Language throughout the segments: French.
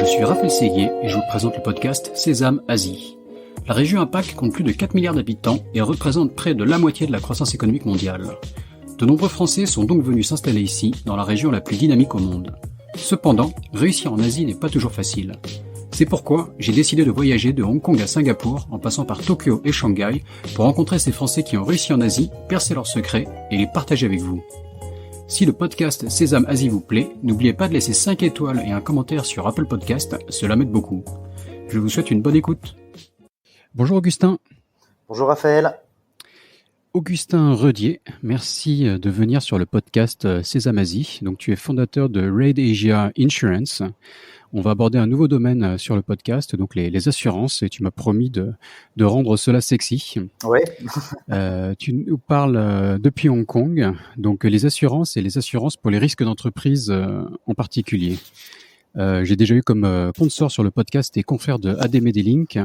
suis Raphaël Séguier et je vous présente le podcast Sésame Asie. La région APAC compte plus de 4 milliards d'habitants et représente près de la moitié de la croissance économique mondiale. De nombreux Français sont donc venus s'installer ici, dans la région la plus dynamique au monde. Cependant, réussir en Asie n'est pas toujours facile. C'est pourquoi j'ai décidé de voyager de Hong Kong à Singapour, en passant par Tokyo et Shanghai, pour rencontrer ces Français qui ont réussi en Asie, percer leurs secrets et les partager avec vous. Si le podcast Sésame Asie vous plaît, n'oubliez pas de laisser 5 étoiles et un commentaire sur Apple Podcast, cela m'aide beaucoup. Je vous souhaite une bonne écoute. Bonjour Augustin. Bonjour Raphaël. Augustin Redier, merci de venir sur le podcast Sésame Asie. Donc tu es fondateur de Raid Asia Insurance. On va aborder un nouveau domaine sur le podcast, donc les assurances, et tu m'as promis de rendre cela sexy. Oui. Tu nous parles depuis Hong Kong, donc les assurances et les assurances pour les risques d'entreprise en particulier. J'ai déjà eu comme sponsor sur le podcast des confrères de AD Medilink,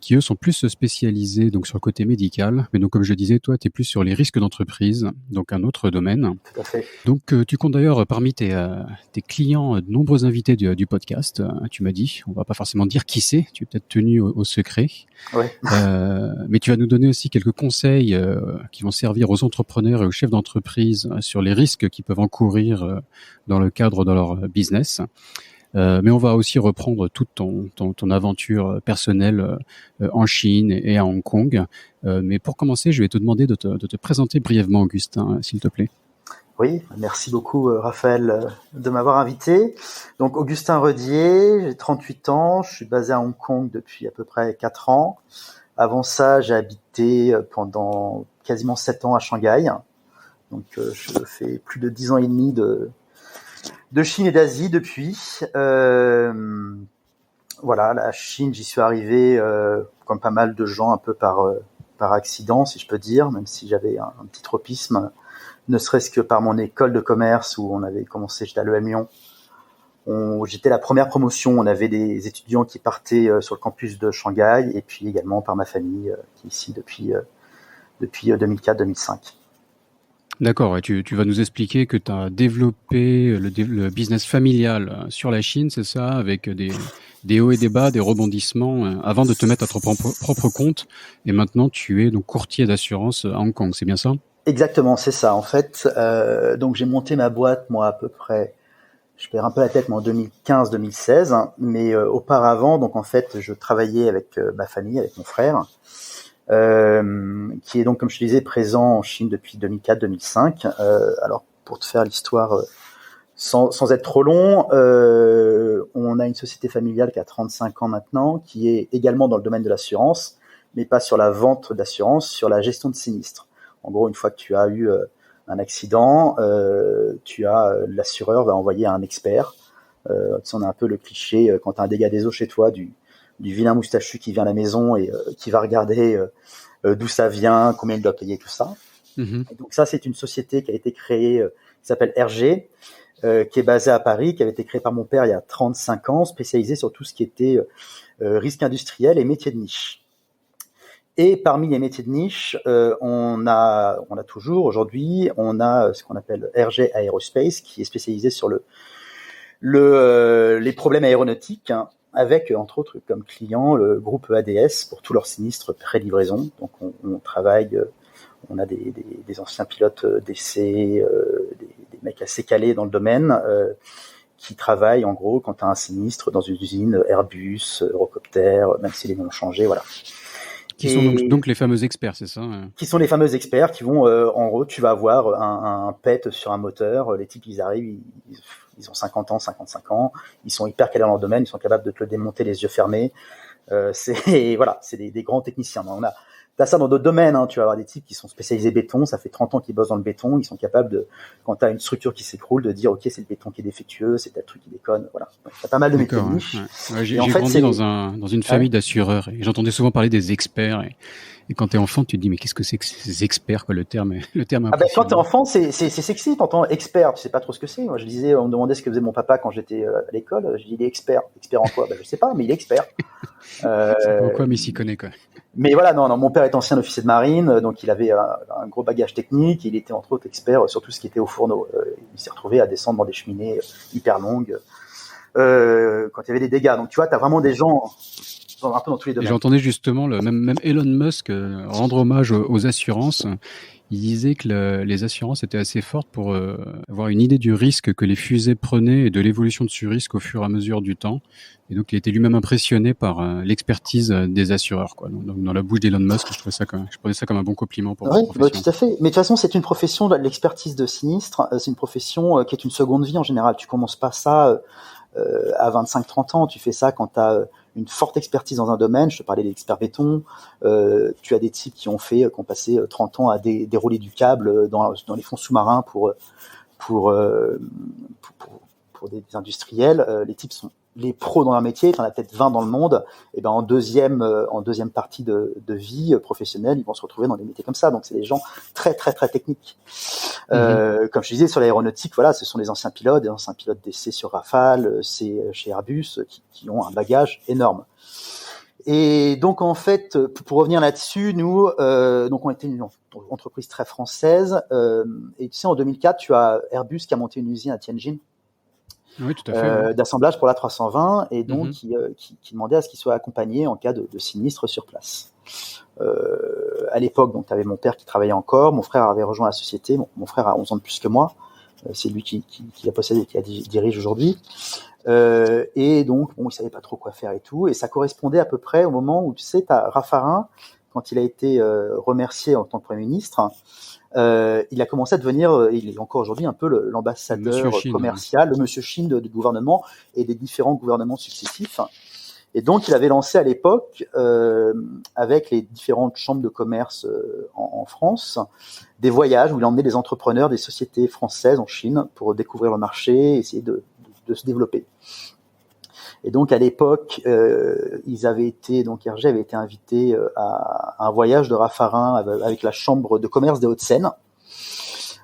qui eux sont plus spécialisés donc sur le côté médical. Mais donc comme je le disais, toi tu es plus sur les risques d'entreprise, donc un autre domaine. Tout à fait. Donc tu comptes d'ailleurs parmi tes clients de nombreux invités du podcast. Tu m'as dit, on va pas forcément dire qui c'est, tu es peut-être tenu au secret. Oui. Mais tu vas nous donner aussi quelques conseils qui vont servir aux entrepreneurs et aux chefs d'entreprise sur les risques qu'ils peuvent encourir dans le cadre de leur business. Mais on va aussi reprendre toute ton aventure personnelle en Chine et à Hong Kong. Mais pour commencer, je vais te demander de te présenter brièvement, Augustin, s'il te plaît. Oui, merci beaucoup Raphaël de m'avoir invité. Donc Augustin Redier, j'ai 38 ans, je suis basé à Hong Kong depuis à peu près 4 ans. Avant ça, j'ai habité pendant quasiment 7 ans à Shanghai. Donc je fais plus de 10 ans et demi de Chine et d'Asie depuis. Voilà, la Chine, j'y suis arrivé comme pas mal de gens un peu par accident, si je peux dire, même si j'avais un petit tropisme, ne serait-ce que par mon école de commerce où on avait commencé, j'étais à l'EM Lyon. J'étais la première promotion, on avait des étudiants qui partaient sur le campus de Shanghai et puis également par ma famille qui est ici depuis 2004-2005. D'accord, et tu vas nous expliquer que tu as développé le business familial sur la Chine, c'est ça, avec des hauts et des bas, des rebondissements, avant de te mettre à ton propre compte, et maintenant tu es donc courtier d'assurance à Hong Kong, c'est bien ça ? Exactement, c'est ça. En fait, donc j'ai monté ma boîte, moi, à peu près, je perds un peu la tête, mais en 2015-2016, hein, mais auparavant, donc en fait, je travaillais avec ma famille, avec mon frère, qui est donc, comme je te disais, présent en Chine depuis 2004-2005. Alors, pour te faire l'histoire sans être trop long, on a une société familiale qui a 35 ans maintenant, qui est également dans le domaine de l'assurance, mais pas sur la vente d'assurance, sur la gestion de sinistres. En gros, une fois que tu as eu un accident, l'assureur va envoyer un expert. On a un peu le cliché, quand tu as un dégât des eaux chez toi, du vilain moustachu qui vient à la maison et qui va regarder d'où ça vient, combien il doit payer, tout ça. Mm-hmm. Et donc ça, c'est une société qui a été créée, qui s'appelle RG, qui est basée à Paris, qui avait été créée par mon père il y a 35 ans, spécialisée sur tout ce qui était risque industriel et métiers de niche. Et parmi les métiers de niche, on a toujours aujourd'hui, on a ce qu'on appelle RG Aerospace, qui est spécialisé sur les problèmes aéronautiques, hein, avec entre autres comme client le groupe ADS pour tous leurs sinistres pré-livraison. Donc on travaille, on a des anciens pilotes d'essai, des mecs assez calés dans le domaine, qui travaillent en gros quand tu as un sinistre dans une usine Airbus, Eurocopter, même si les noms ont changé, voilà. Qui sont donc les fameux experts, c'est ça ? Qui sont les fameux experts qui vont, en gros, tu vas avoir un PET sur un moteur, les types ils arrivent, ils ont 50 ans, 55 ans, ils sont hyper calés dans leur domaine, ils sont capables de te le démonter les yeux fermés. C'est des grands techniciens. T'as ça dans d'autres domaines, hein. Tu vas avoir des types qui sont spécialisés béton, ça fait 30 ans qu'ils bossent dans le béton, ils sont capables de, quand t'as une structure qui s'écroule, de dire ok, c'est le béton qui est défectueux, c'est tel truc qui déconne, voilà. Donc, t'as pas mal de métiers de niche. Ouais, j'ai grandi dans une famille d'assureurs et j'entendais souvent parler des experts et quand t'es enfant, tu te dis mais qu'est-ce que c'est que ces experts, quoi, le terme quand t'es enfant, c'est sexy, t'entends expert, tu sais pas trop ce que c'est. Moi je disais, on me demandait ce que faisait mon papa quand j'étais à l'école, je dis il est expert en quoi? Je sais pas, mais il est expert. C'est pas quoi, mais il s'y connaît, quoi. Mais voilà, non, mon père est ancien officier de marine, donc il avait un gros bagage technique, il était entre autres expert sur tout ce qui était au fourneau. Il s'est retrouvé à descendre dans des cheminées hyper longues. quand il y avait des dégâts. Donc tu vois, t'as vraiment des gens un peu dans tous les Et domaines. j'entendais justement même Elon Musk rendre hommage aux assurances. Il disait que les assurances étaient assez fortes pour avoir une idée du risque que les fusées prenaient et de l'évolution de ce risque au fur et à mesure du temps. Et donc, il était lui-même impressionné par l'expertise des assureurs, quoi. Donc, dans la bouche d'Elon Musk, je prenais ça comme un bon compliment pour Oui, cette profession. tout à fait. Mais de toute façon, c'est une profession, l'expertise de sinistre, c'est une profession qui est une seconde vie en général. Tu commences pas ça à 25-30 ans. Tu fais ça quand tu as une forte expertise dans un domaine. Je te parlais des experts béton. Tu as des types qui ont passé 30 ans à dérouler du câble dans les fonds sous-marins pour des industriels. Les types sont les pros dans leur métier. Tu en as peut-être 20 dans le monde. Et ben en deuxième partie de vie professionnelle, ils vont se retrouver dans des métiers comme ça. Donc c'est des gens très très très techniques. Comme je disais sur l'aéronautique, voilà, ce sont des anciens pilotes d'essai sur Rafale, c'est chez Airbus qui ont un bagage énorme. Et donc en fait, pour revenir là-dessus, nous, donc on était une entreprise très française. Et tu sais, en 2004, tu as Airbus qui a monté une usine à Tianjin. Oui, tout à fait. D'assemblage pour l'A320 et donc qui demandait à ce qu'il soit accompagné en cas de sinistre sur place. À l'époque, donc, tu avais mon père qui travaillait encore, mon frère avait rejoint la société, mon frère a 11 ans de plus que moi, c'est lui qui l'a possédé et qui la dirige aujourd'hui. Et donc, bon, il savait pas trop quoi faire et tout, et ça correspondait à peu près au moment où, tu sais, t'as Raffarin, quand il a été remercié en tant que Premier ministre, il a commencé à devenir, il est encore aujourd'hui un peu l'ambassadeur commercial, le monsieur Chine du gouvernement et des différents gouvernements successifs. Et donc, il avait lancé à l'époque, avec les différentes chambres de commerce en France, des voyages où il emmenait des entrepreneurs des sociétés françaises en Chine pour découvrir le marché, essayer de se développer. Et donc, à l'époque, RG avait été invité à un voyage de Raffarin avec la chambre de commerce des Hauts-de-Seine.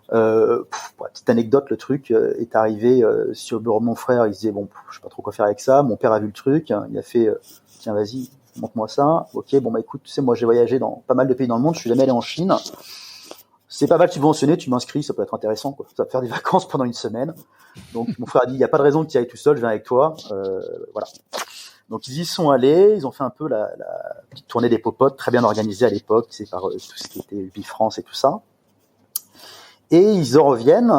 Petite anecdote, le truc est arrivé sur le bureau de mon frère. Il se disait, bon, je sais pas trop quoi faire avec ça. Mon père a vu le truc. Il a fait, tiens, vas-y, montre-moi ça. Ok, bon, bah écoute, tu sais, moi j'ai voyagé dans pas mal de pays dans le monde. Je suis jamais allé en Chine. C'est pas mal subventionné, tu m'inscris, ça peut être intéressant, quoi. Ça va te faire des vacances pendant une semaine. Donc mon frère a dit, il n'y a pas de raison que tu y ailles tout seul, je viens avec toi. Voilà. Donc ils y sont allés, ils ont fait un peu la petite tournée des popotes, très bien organisée à l'époque, c'est par tout ce qui était Bifrance et tout ça. Et ils en reviennent,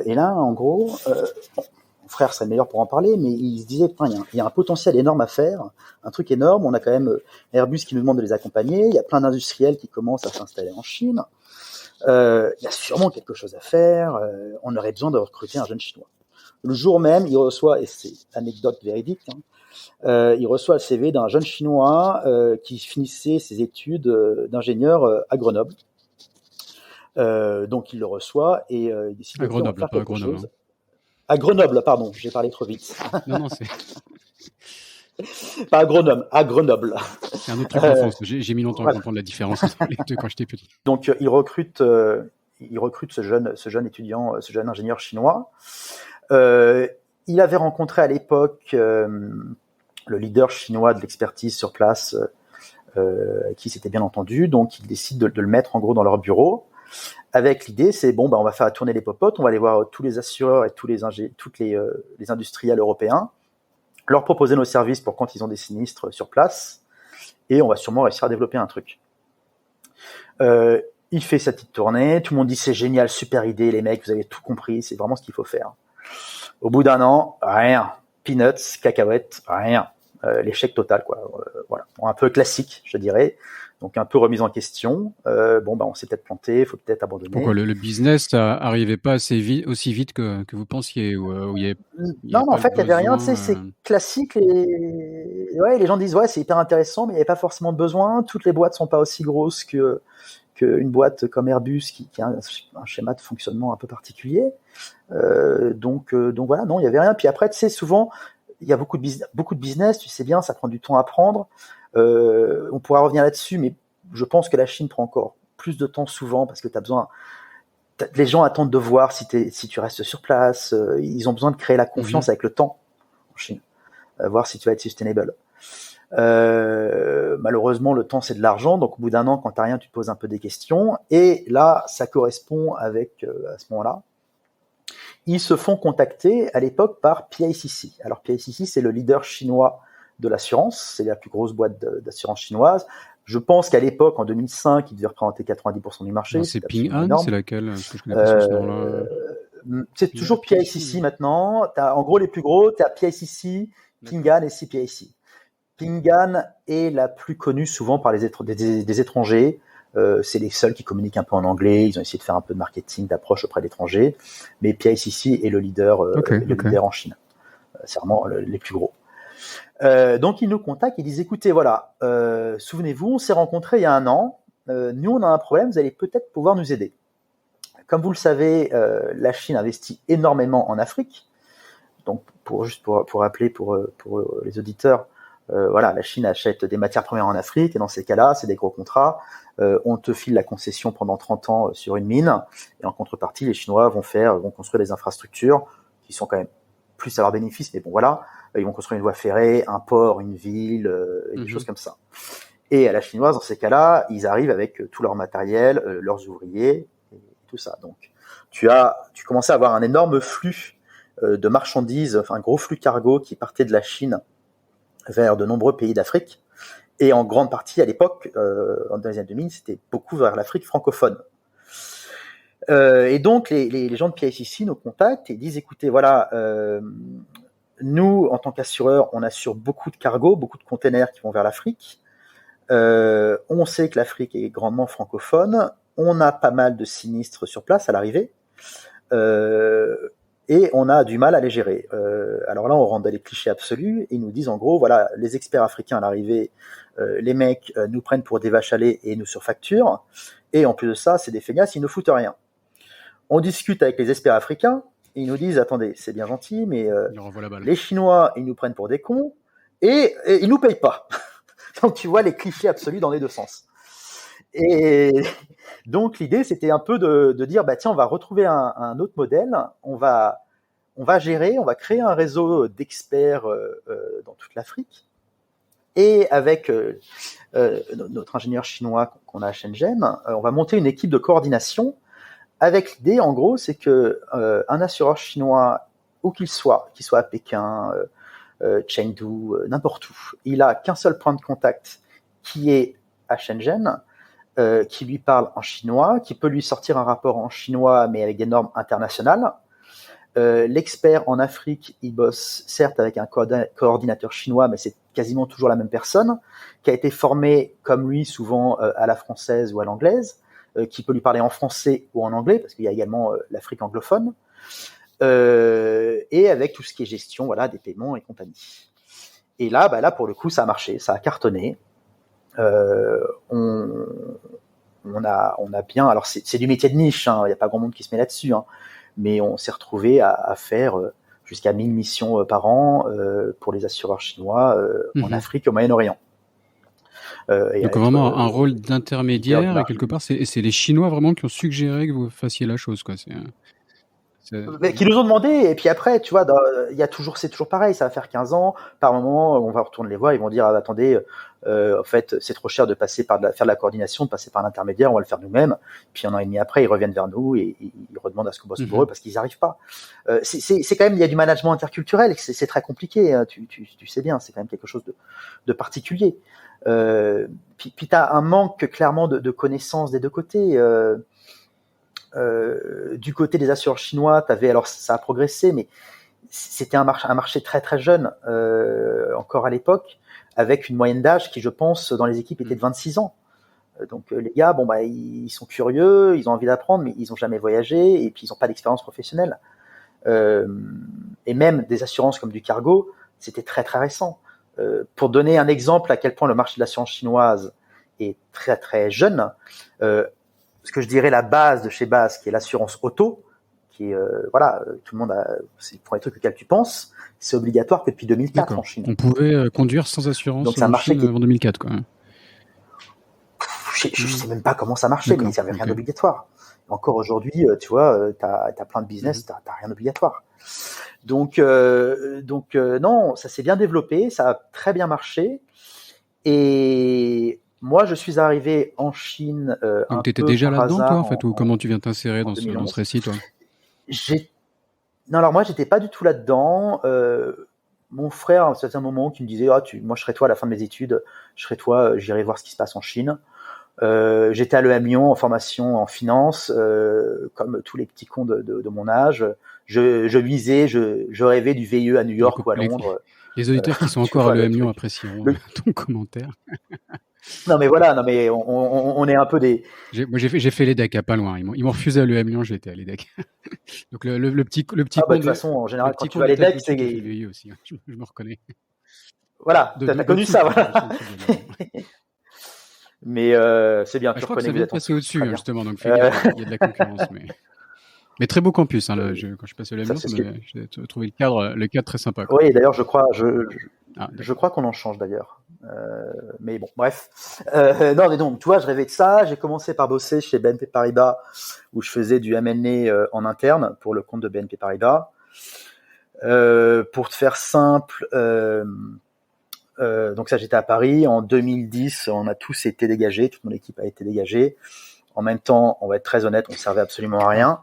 et là, en gros, mon frère serait le meilleur pour en parler, mais il se disait, putain, il y a un potentiel énorme à faire, un truc énorme. On a quand même Airbus qui nous demande de les accompagner, il y a plein d'industriels qui commencent à s'installer en Chine. Il y a sûrement quelque chose à faire, on aurait besoin de recruter un jeune Chinois. Le jour même, il reçoit, et c'est anecdote véridique, il reçoit le CV d'un jeune Chinois qui finissait ses études d'ingénieur à Grenoble. Donc il le reçoit et il décide de faire quelque chose. À Grenoble, pardon, j'ai parlé trop vite. Non, c'est... Pas à Grenoble, à Grenoble. C'est un autre truc en France. J'ai mis longtemps à comprendre la différence entre les deux quand j'étais petit. Donc il recrute ce jeune étudiant, ce jeune ingénieur chinois. Il avait rencontré à l'époque le leader chinois de l'expertise sur place, qui s'était bien entendu. Donc il décide de le mettre en gros dans leur bureau. Avec l'idée, c'est bon, on va faire tourner les popotes, on va aller voir tous les assureurs et toutes les industriels européens, leur proposer nos services pour quand ils ont des sinistres sur place, et on va sûrement réussir à développer un truc. Il fait sa petite tournée, tout le monde dit c'est génial, super idée, les mecs, vous avez tout compris, c'est vraiment ce qu'il faut faire. Au bout d'un an, rien, peanuts, cacahuètes, rien, l'échec total, quoi. Voilà, un peu classique, je dirais. Donc un peu remise en question. On s'est peut-être planté, il faut peut-être abandonner. Pourquoi le business n'arrivait pas aussi vite que vous pensiez Non, mais en fait, il n'y avait rien. Tu sais, c'est classique. Les gens disent c'est hyper intéressant, mais il n'y avait pas forcément de besoin. Toutes les boîtes sont pas aussi grosses qu'une boîte comme Airbus qui a un schéma de fonctionnement un peu particulier. Donc voilà, non, il n'y avait rien. Puis après, tu sais, souvent, il y a beaucoup de business. Tu sais bien, ça prend du temps à prendre. On pourra revenir là-dessus, mais je pense que la Chine prend encore plus de temps souvent parce que tu as besoin. Les gens attendent de voir si tu restes sur place. Ils ont besoin de créer la confiance avec le temps en Chine, voir si tu vas être sustainable. Malheureusement, le temps c'est de l'argent, donc au bout d'un an, quand t'as rien, tu te poses un peu des questions. Et là, ça correspond avec à ce moment-là. Ils se font contacter à l'époque par PICC. Alors PICC, c'est le leader chinois de l'assurance, c'est la plus grosse boîte d'assurance chinoise. Je pense qu'à l'époque, en 2005, il devait représenter 90% du marché. C'est Ping An, c'est laquelle? Parce que je connais pas ce nom-là. C'est toujours PICC maintenant. En gros, les plus gros, tu as PICC, Ping An et CPIC. Ping An est la plus connue souvent par des étrangers. C'est les seuls qui communiquent un peu en anglais. Ils ont essayé de faire un peu de marketing, d'approche auprès d'étrangers. Mais PICC est le leader, leader en Chine. C'est vraiment les plus gros. Donc ils nous contactent, ils disent écoutez, voilà, souvenez-vous, on s'est rencontrés il y a 1 an. Nous, on a un problème, vous allez peut-être pouvoir nous aider. Comme vous le savez, la Chine investit énormément en Afrique. Donc, pour rappeler pour les auditeurs, voilà, la Chine achète des matières premières en Afrique, et dans ces cas-là, c'est des gros contrats. On te file la concession pendant 30 ans sur une mine, et en contrepartie, les Chinois vont construire des infrastructures qui sont quand même plus à leur bénéfice, mais bon, voilà, ils vont construire une voie ferrée, un port, une ville, et des choses comme ça. Et à la chinoise, dans ces cas-là, ils arrivent avec tout leur matériel, leurs ouvriers, et tout ça. Donc, tu commençais à avoir un énorme flux de marchandises, enfin un gros flux cargo qui partait de la Chine vers de nombreux pays d'Afrique, et en grande partie à l'époque, dans les années 2000, c'était beaucoup vers l'Afrique francophone. Et donc les gens de PICC nous contactent et disent écoutez, voilà, nous en tant qu'assureurs, on assure beaucoup de cargos, beaucoup de containers qui vont vers l'Afrique. On sait que l'Afrique est grandement francophone, on a pas mal de sinistres sur place à l'arrivée, et on a du mal à les gérer. Alors là, on rentre dans les clichés absolus, et ils nous disent en gros, voilà, les experts africains à l'arrivée, les mecs nous prennent pour des vaches à lait et nous surfacturent, et en plus de ça, c'est des feignasses, ils ne foutent rien. On discute avec les experts africains, et ils nous disent, attendez, c'est bien gentil, mais les Chinois, ils nous prennent pour des cons, et ils nous payent pas. Donc tu vois les clichés absolus dans les deux sens. Et donc l'idée, c'était un peu de dire, bah tiens, on va retrouver un autre modèle, on va gérer, on va créer un réseau d'experts dans toute l'Afrique, et avec notre ingénieur chinois qu'on a à Shenzhen, on va monter une équipe de coordination avec l'idée, en gros, c'est que un assureur chinois, où qu'il soit à Pékin, Chengdu, n'importe où, il a qu'un seul point de contact qui est à Shenzhen, qui lui parle en chinois, qui peut lui sortir un rapport en chinois, mais avec des normes internationales. L'expert en Afrique, il bosse certes avec un coordinateur chinois, mais c'est quasiment toujours la même personne, qui a été formé comme lui souvent à la française ou à l'anglaise, qui peut lui parler en français ou en anglais, parce qu'il y a également l'Afrique anglophone, et avec tout ce qui est gestion, voilà, des paiements et compagnie. Et là, là pour le coup, ça a marché, ça a cartonné. On a bien, alors c'est du métier de niche, il n'y a pas grand monde qui se met là-dessus, mais on s'est retrouvé à faire jusqu'à 1000 missions par an pour les assureurs chinois en Afrique et au Moyen-Orient. Donc vraiment un rôle d'intermédiaire, et quelque part c'est les Chinois vraiment qui ont suggéré que vous fassiez la chose, quoi. Qui nous ont demandé, et puis après, tu vois, c'est toujours pareil, ça va faire 15 ans, par moment, on va retourner les voir, ils vont dire, attendez, en fait, c'est trop cher de passer faire de la coordination, de passer par l'intermédiaire, on va le faire nous-mêmes, puis 1 an et demi après, ils reviennent vers nous, et ils redemandent à ce qu'on bosse pour eux, parce qu'ils n'y arrivent pas. C'est quand même, il y a du management interculturel, c'est très compliqué, tu sais bien, c'est quand même quelque chose de particulier. Puis t'as un manque, clairement, de connaissances des deux côtés, du côté des assureurs chinois, alors ça a progressé, mais c'était un marché très très jeune encore à l'époque, avec une moyenne d'âge qui, je pense, dans les équipes était de 26 ans. Donc les gars, ils sont curieux, ils ont envie d'apprendre, mais ils n'ont jamais voyagé, et puis ils n'ont pas d'expérience professionnelle. Et même des assurances comme du cargo, c'était très très récent. Pour donner un exemple à quel point le marché de l'assurance chinoise est très très jeune, ce que je dirais la base de chez Base, qui est l'assurance auto, qui est, tout le monde c'est le premier truc auquel tu penses, c'est obligatoire que depuis 2004. D'accord. En Chine. On pouvait conduire sans assurance. Donc, en Chine avant 2004, quoi. Je sais même pas comment ça marchait, mais il n'y avait rien d'obligatoire. Encore aujourd'hui, tu vois, t'as plein de business, t'as rien d'obligatoire. Donc non, ça s'est bien développé, ça a très bien marché, et moi, je suis arrivé en Chine donc, tu étais déjà là-dedans, toi, en fait, ou comment tu viens t'insérer dans ce récit, toi? Non, alors moi, j'étais pas du tout là-dedans. Mon frère, ça faisait un moment qui me disait, moi, je serai toi à la fin de mes études, je serai toi, j'irai voir ce qui se passe en Chine. J'étais à l'EM Lyon en formation en finance, comme tous les petits cons de mon âge. Je misais, je rêvais du VIE à New York ou à Londres. Les auditeurs qui sont encore à l'EM Lyon apprécieront ton commentaire. Non mais voilà, on est un peu des. Moi j'ai fait l'EDEC à pas loin. Ils m'ont refusé à l'EM Lyon, j'étais à l'EDEC. Donc le petit de toute façon, en général, quand tu vas à l'EDEC, c'est VIE aussi. Je me reconnais. Voilà, t'as connu ça, voilà. Mais c'est bien. Je crois que ça vient de passer au-dessus, justement. Donc il y a de la concurrence, mais très beau campus. Quand je suis passé à l'EM Lyon, j'ai trouvé le cadre très sympa. Quoi. Oui, d'ailleurs, je crois qu'on en change d'ailleurs. Mais bon, bref. Non, mais donc, tu vois, je rêvais de ça. J'ai commencé par bosser chez BNP Paribas, où je faisais du M&A en interne pour le compte de BNP Paribas. Pour te faire simple, donc ça, j'étais à Paris. En 2010, on a tous été dégagés. Toute mon équipe a été dégagée. En même temps, on va être très honnête, on ne servait absolument à rien.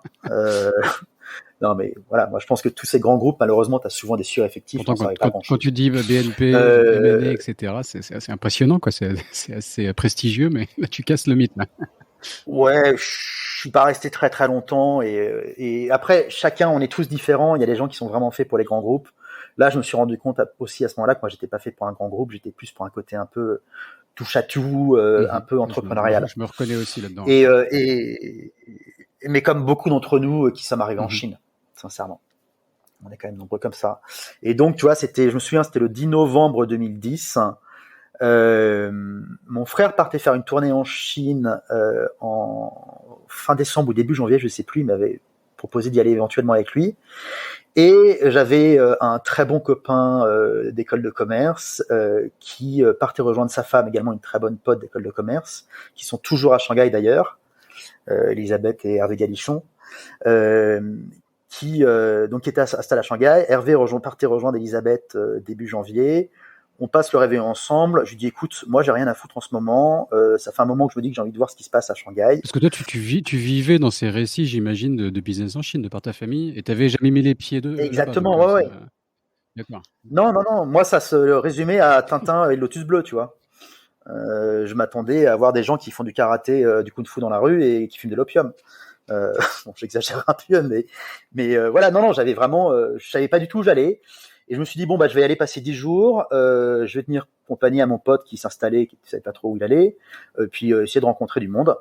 Non, mais voilà, moi je pense que tous ces grands groupes, malheureusement, tu as souvent des sureffectifs. Pourtant, quand tu dis BNP, M&A, etc., c'est assez impressionnant, quoi. C'est assez prestigieux, mais là, tu casses le mythe. Là. Ouais, je suis pas resté très très longtemps. Et après, chacun, on est tous différents. Il y a des gens qui sont vraiment faits pour les grands groupes. Là, je me suis rendu compte aussi à ce moment-là que moi, j'étais pas fait pour un grand groupe. J'étais plus pour un côté un peu touche à tout, un peu entrepreneurial. Je me reconnais aussi là-dedans. Mais comme beaucoup d'entre nous qui sommes arrivés en Chine, sincèrement. On est quand même nombreux comme ça. Et donc, tu vois, je me souviens, c'était le 10 novembre 2010. Mon frère partait faire une tournée en Chine en fin décembre ou début janvier, je sais plus, il m'avait proposé d'y aller éventuellement avec lui. Et j'avais un très bon copain d'école de commerce qui partait rejoindre sa femme, également une très bonne pote d'école de commerce, qui sont toujours à Shanghai d'ailleurs, Elisabeth et Hervé Galichon, qui étaient installés à Shanghai. Hervé partait rejoindre Elisabeth début janvier. On passe le réveillon ensemble. Je lui dis, écoute, moi, j'ai rien à foutre en ce moment. Ça fait un moment que je me dis que j'ai envie de voir ce qui se passe à Shanghai. Parce que toi, tu vivais dans ces récits, j'imagine, de business en Chine, de par ta famille, et tu n'avais jamais mis les pieds d'eux. Exactement, donc, ouais. D'accord. Non. Moi, ça se résumait à Tintin et Lotus Bleu, tu vois. Je m'attendais à voir des gens qui font du karaté, du kung-fu dans la rue et qui fument de l'opium. Bon, j'exagère un peu, mais voilà, non, j'avais vraiment, je savais pas du tout où j'allais. Et je me suis dit, bon, je vais y aller passer 10 jours, je vais tenir compagnie à mon pote qui s'installait, qui ne savait pas trop où il allait, puis essayer de rencontrer du monde.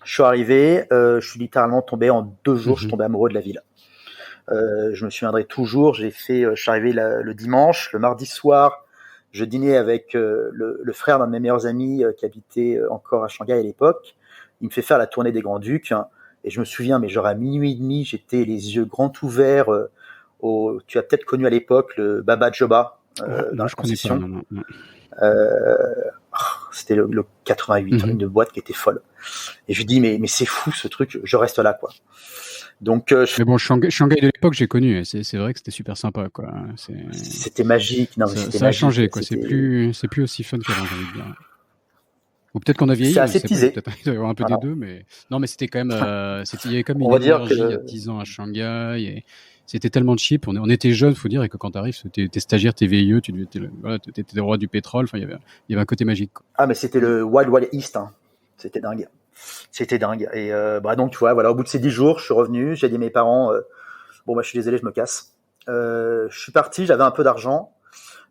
Je suis arrivé, je suis littéralement tombé en 2 jours, je suis tombé amoureux de la ville. Je me souviendrai toujours, je suis arrivé le dimanche, le mardi soir, je dînais avec le frère d'un de mes meilleurs amis qui habitait encore à Shanghai à l'époque. Il me fait faire la tournée des Grands-Ducs, et je me souviens, mais genre à minuit et demi, j'étais les yeux grands ouverts. Tu as peut-être connu à l'époque le Baba Joba dans la concession. C'était le 88, une boîte qui était folle. Et je lui dis, mais c'est fou ce truc, je reste là, quoi. Donc, mais bon, Shanghai de l'époque, j'ai connu. C'est vrai que c'était super sympa, quoi. C'était magique. Non, mais ça a changé, quoi. C'est plus aussi fun qu'avant, j'ai envie de dire. Ou peut-être qu'on a vieilli. C'est assez teasé. Peut-être il doit y avoir un peu des deux, mais non, mais c'était quand même. Il y avait comme une énergie il y a 10 ans à Shanghai. Et c'était tellement cheap. On était jeunes, faut dire, et que quand t'arrives, t'es stagiaire, t'es VIE, t'étais le roi du pétrole. Enfin, il y avait un côté magique, quoi. Ah, mais c'était le Wild East. C'était dingue. Et donc, tu vois, voilà, au bout de ces 10 jours, je suis revenu. J'ai dit à mes parents, je suis désolé, je me casse. Je suis parti, j'avais un peu d'argent.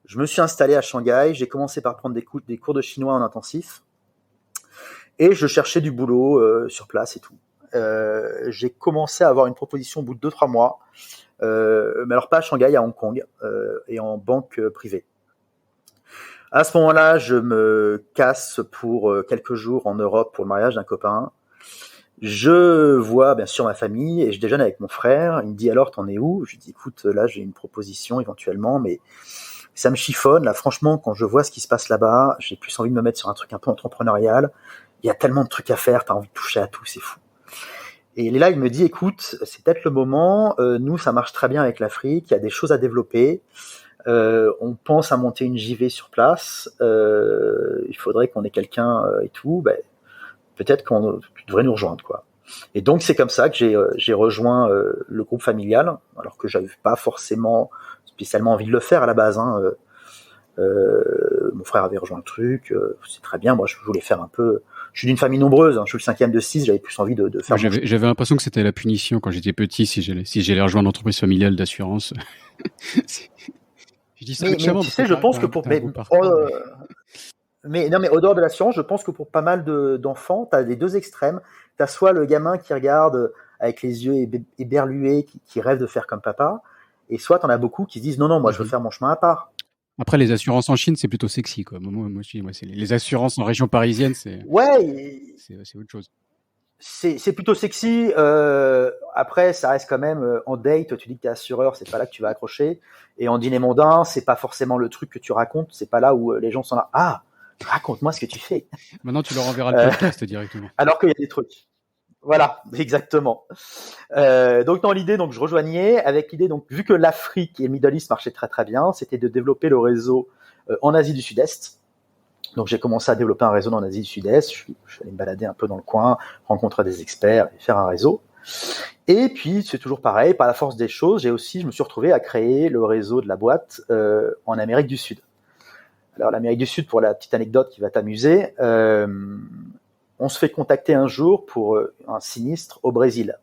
Je me suis installé à Shanghai. J'ai commencé par prendre des cours de chinois en intensif. Et je cherchais du boulot sur place et tout. J'ai commencé à avoir une proposition au bout de 2-3 mois. Mais alors pas à Shanghai, à Hong Kong, et en banque privée. À ce moment-là, je me casse pour quelques jours en Europe pour le mariage d'un copain. Je vois bien sûr ma famille et je déjeune avec mon frère. Il me dit, alors t'en es où? Je lui dis, écoute, là j'ai une proposition éventuellement, mais ça me chiffonne. Là franchement, quand je vois ce qui se passe là-bas, j'ai plus envie de me mettre sur un truc un peu entrepreneurial. Il y a tellement de trucs à faire, t'as envie de toucher à tout, c'est fou. Et là, il me dit, écoute, c'est peut-être le moment, nous, ça marche très bien avec l'Afrique, il y a des choses à développer, on pense à monter une JV sur place, il faudrait qu'on ait quelqu'un et tout, peut-être tu devrais nous rejoindre, quoi. Et donc c'est comme ça que j'ai rejoint le groupe familial, alors que j'avais pas forcément spécialement envie de le faire à la base. Mon frère avait rejoint le truc, c'est très bien. Moi, je voulais faire un peu. Je suis d'une famille nombreuse. Je suis le 5e de 6. J'avais plus envie de faire. J'avais l'impression que c'était la punition quand j'étais petit si j'allais rejoindre l'entreprise familiale d'assurance. Je dis ça mais tu sais, je pense que pour mais au dehors de l'assurance, je pense que pour pas mal d'enfants, t'as les deux extrêmes. T'as soit le gamin qui regarde avec les yeux éberlués, qui rêve de faire comme papa, et soit t'en as beaucoup qui se disent non, moi je veux faire mon chemin à part. Après, les assurances en Chine, c'est plutôt sexy, quoi. Moi, c'est les assurances en région parisienne, c'est autre chose. C'est plutôt sexy. Après, ça reste quand même en date. Tu dis que t'es assureur, c'est pas là que tu vas accrocher. Et en dîner mondain, c'est pas forcément le truc que tu racontes. C'est pas là où les gens sont là. Ah, raconte-moi ce que tu fais. Maintenant, tu leur enverras le podcast directement. Alors qu'il y a des trucs. Voilà, exactement. Donc dans l'idée, je rejoignais avec l'idée, vu que l'Afrique et le Middle East marchaient très très bien, c'était de développer le réseau en Asie du Sud-Est. Donc j'ai commencé à développer un réseau en Asie du Sud-Est. Je suis allé me balader un peu dans le coin, rencontrer des experts et faire un réseau. Et puis c'est toujours pareil, par la force des choses, je me suis retrouvé à créer le réseau de la boîte en Amérique du Sud. Alors l'Amérique du Sud, pour la petite anecdote qui va t'amuser, on se fait contacter un jour pour un sinistre au Brésil.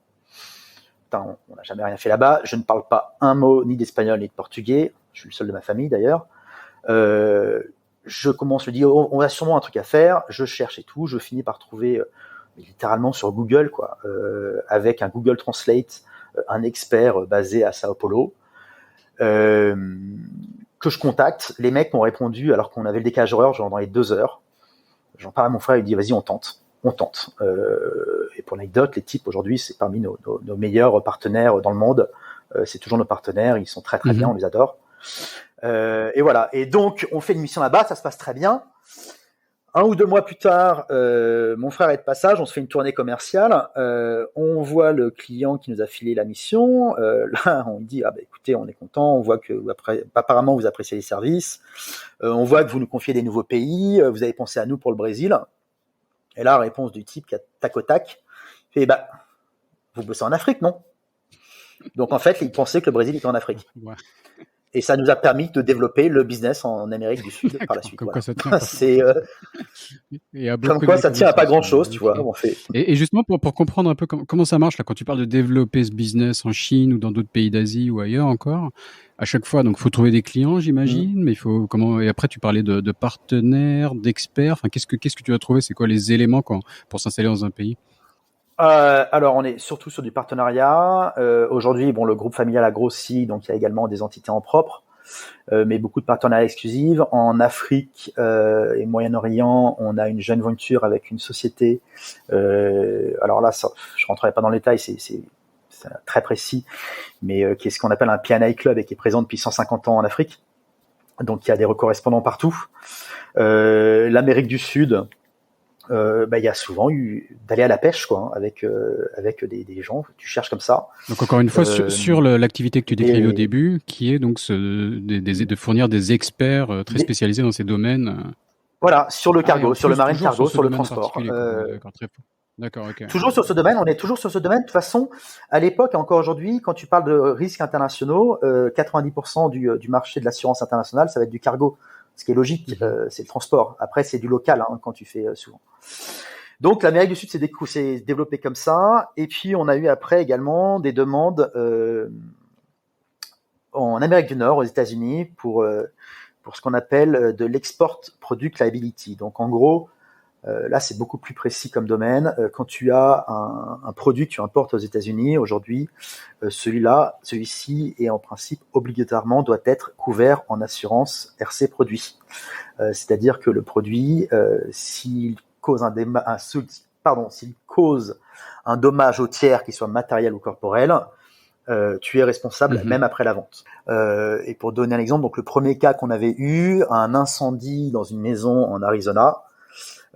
On n'a jamais rien fait là-bas. Je ne parle pas un mot ni d'espagnol ni de portugais. Je suis le seul de ma famille d'ailleurs. Je commence, je dis, on a sûrement un truc à faire. Je cherche et tout. Je finis par trouver littéralement sur Google, avec un Google Translate, un expert basé à Sao Paulo, que je contacte. Les mecs m'ont répondu alors qu'on avait le décalage horaire, genre dans les 2 heures. J'en parle à mon frère, il dit vas-y, on tente. Et pour l'anecdote, les types aujourd'hui, c'est parmi nos meilleurs partenaires dans le monde. C'est toujours nos partenaires, ils sont très très bien, on les adore. Et voilà. Et donc, on fait une mission là-bas, ça se passe très bien. 1 ou 2 mois plus tard, mon frère est de passage, on se fait une tournée commerciale. On voit le client qui nous a filé la mission. Là, on dit écoutez, on est content. On voit que apparemment vous appréciez les services. On voit que vous nous confiez des nouveaux pays. Vous avez pensé à nous pour le Brésil. Et là, réponse du type qui a tac au tac. Et vous bossez en Afrique, non? Donc en fait, il pensait que le Brésil était en Afrique. Ouais. Et ça nous a permis de développer le business en Amérique du Sud par la suite. Comme quoi ça tient. Comme quoi ça tient à pas grand-chose, tu vois. Et justement, pour comprendre un peu comment ça marche, là, quand tu parles de développer ce business en Chine ou dans d'autres pays d'Asie ou ailleurs encore, à chaque fois, donc, faut trouver des clients, j'imagine, mais et après, tu parlais de partenaires, d'experts. Enfin, qu'est-ce que tu vas trouver? C'est quoi les éléments pour s'installer dans un pays? Alors, on est surtout sur du partenariat. Aujourd'hui, le groupe familial a grossi, donc il y a également des entités en propre, mais beaucoup de partenariats exclusifs. En Afrique et Moyen-Orient, on a une jeune venture avec une société. Alors là, je rentrerai pas dans les détails, c'est très précis, mais qui est ce qu'on appelle un P&I Club et qui est présent depuis 150 ans en Afrique. Donc, il y a des correspondants partout. L'Amérique du Sud. Il y a souvent eu d'aller à la pêche, avec des gens, tu cherches comme ça. Donc encore une fois, sur l'activité que tu décrivais au début, qui est donc de fournir des experts très spécialisés dans ces domaines. Voilà, sur le cargo, sur le marine cargo, sur le transport. D'accord, ok. Toujours sur ce domaine, on est toujours sur ce domaine. De toute façon, à l'époque et encore aujourd'hui, quand tu parles de risques internationaux, 90% du marché de l'assurance internationale, ça va être du cargo. Ce qui est logique, c'est le transport. Après, c'est du local quand tu fais souvent. Donc, l'Amérique du Sud s'est développée comme ça. Et puis, on a eu après également des demandes en Amérique du Nord, aux États-Unis, pour ce qu'on appelle de l'export product liability. Donc, en gros, là, c'est beaucoup plus précis comme domaine. Quand tu as un produit que tu importes aux États-Unis, aujourd'hui, celui-ci est en principe obligatoirement doit être couvert en assurance RC produit. C'est-à-dire que le produit, s'il cause s'il cause un dommage au tiers, qu'il soit matériel ou corporel, tu es responsable même après la vente. Et pour donner un exemple, donc le premier cas qu'on avait eu, un incendie dans une maison en Arizona.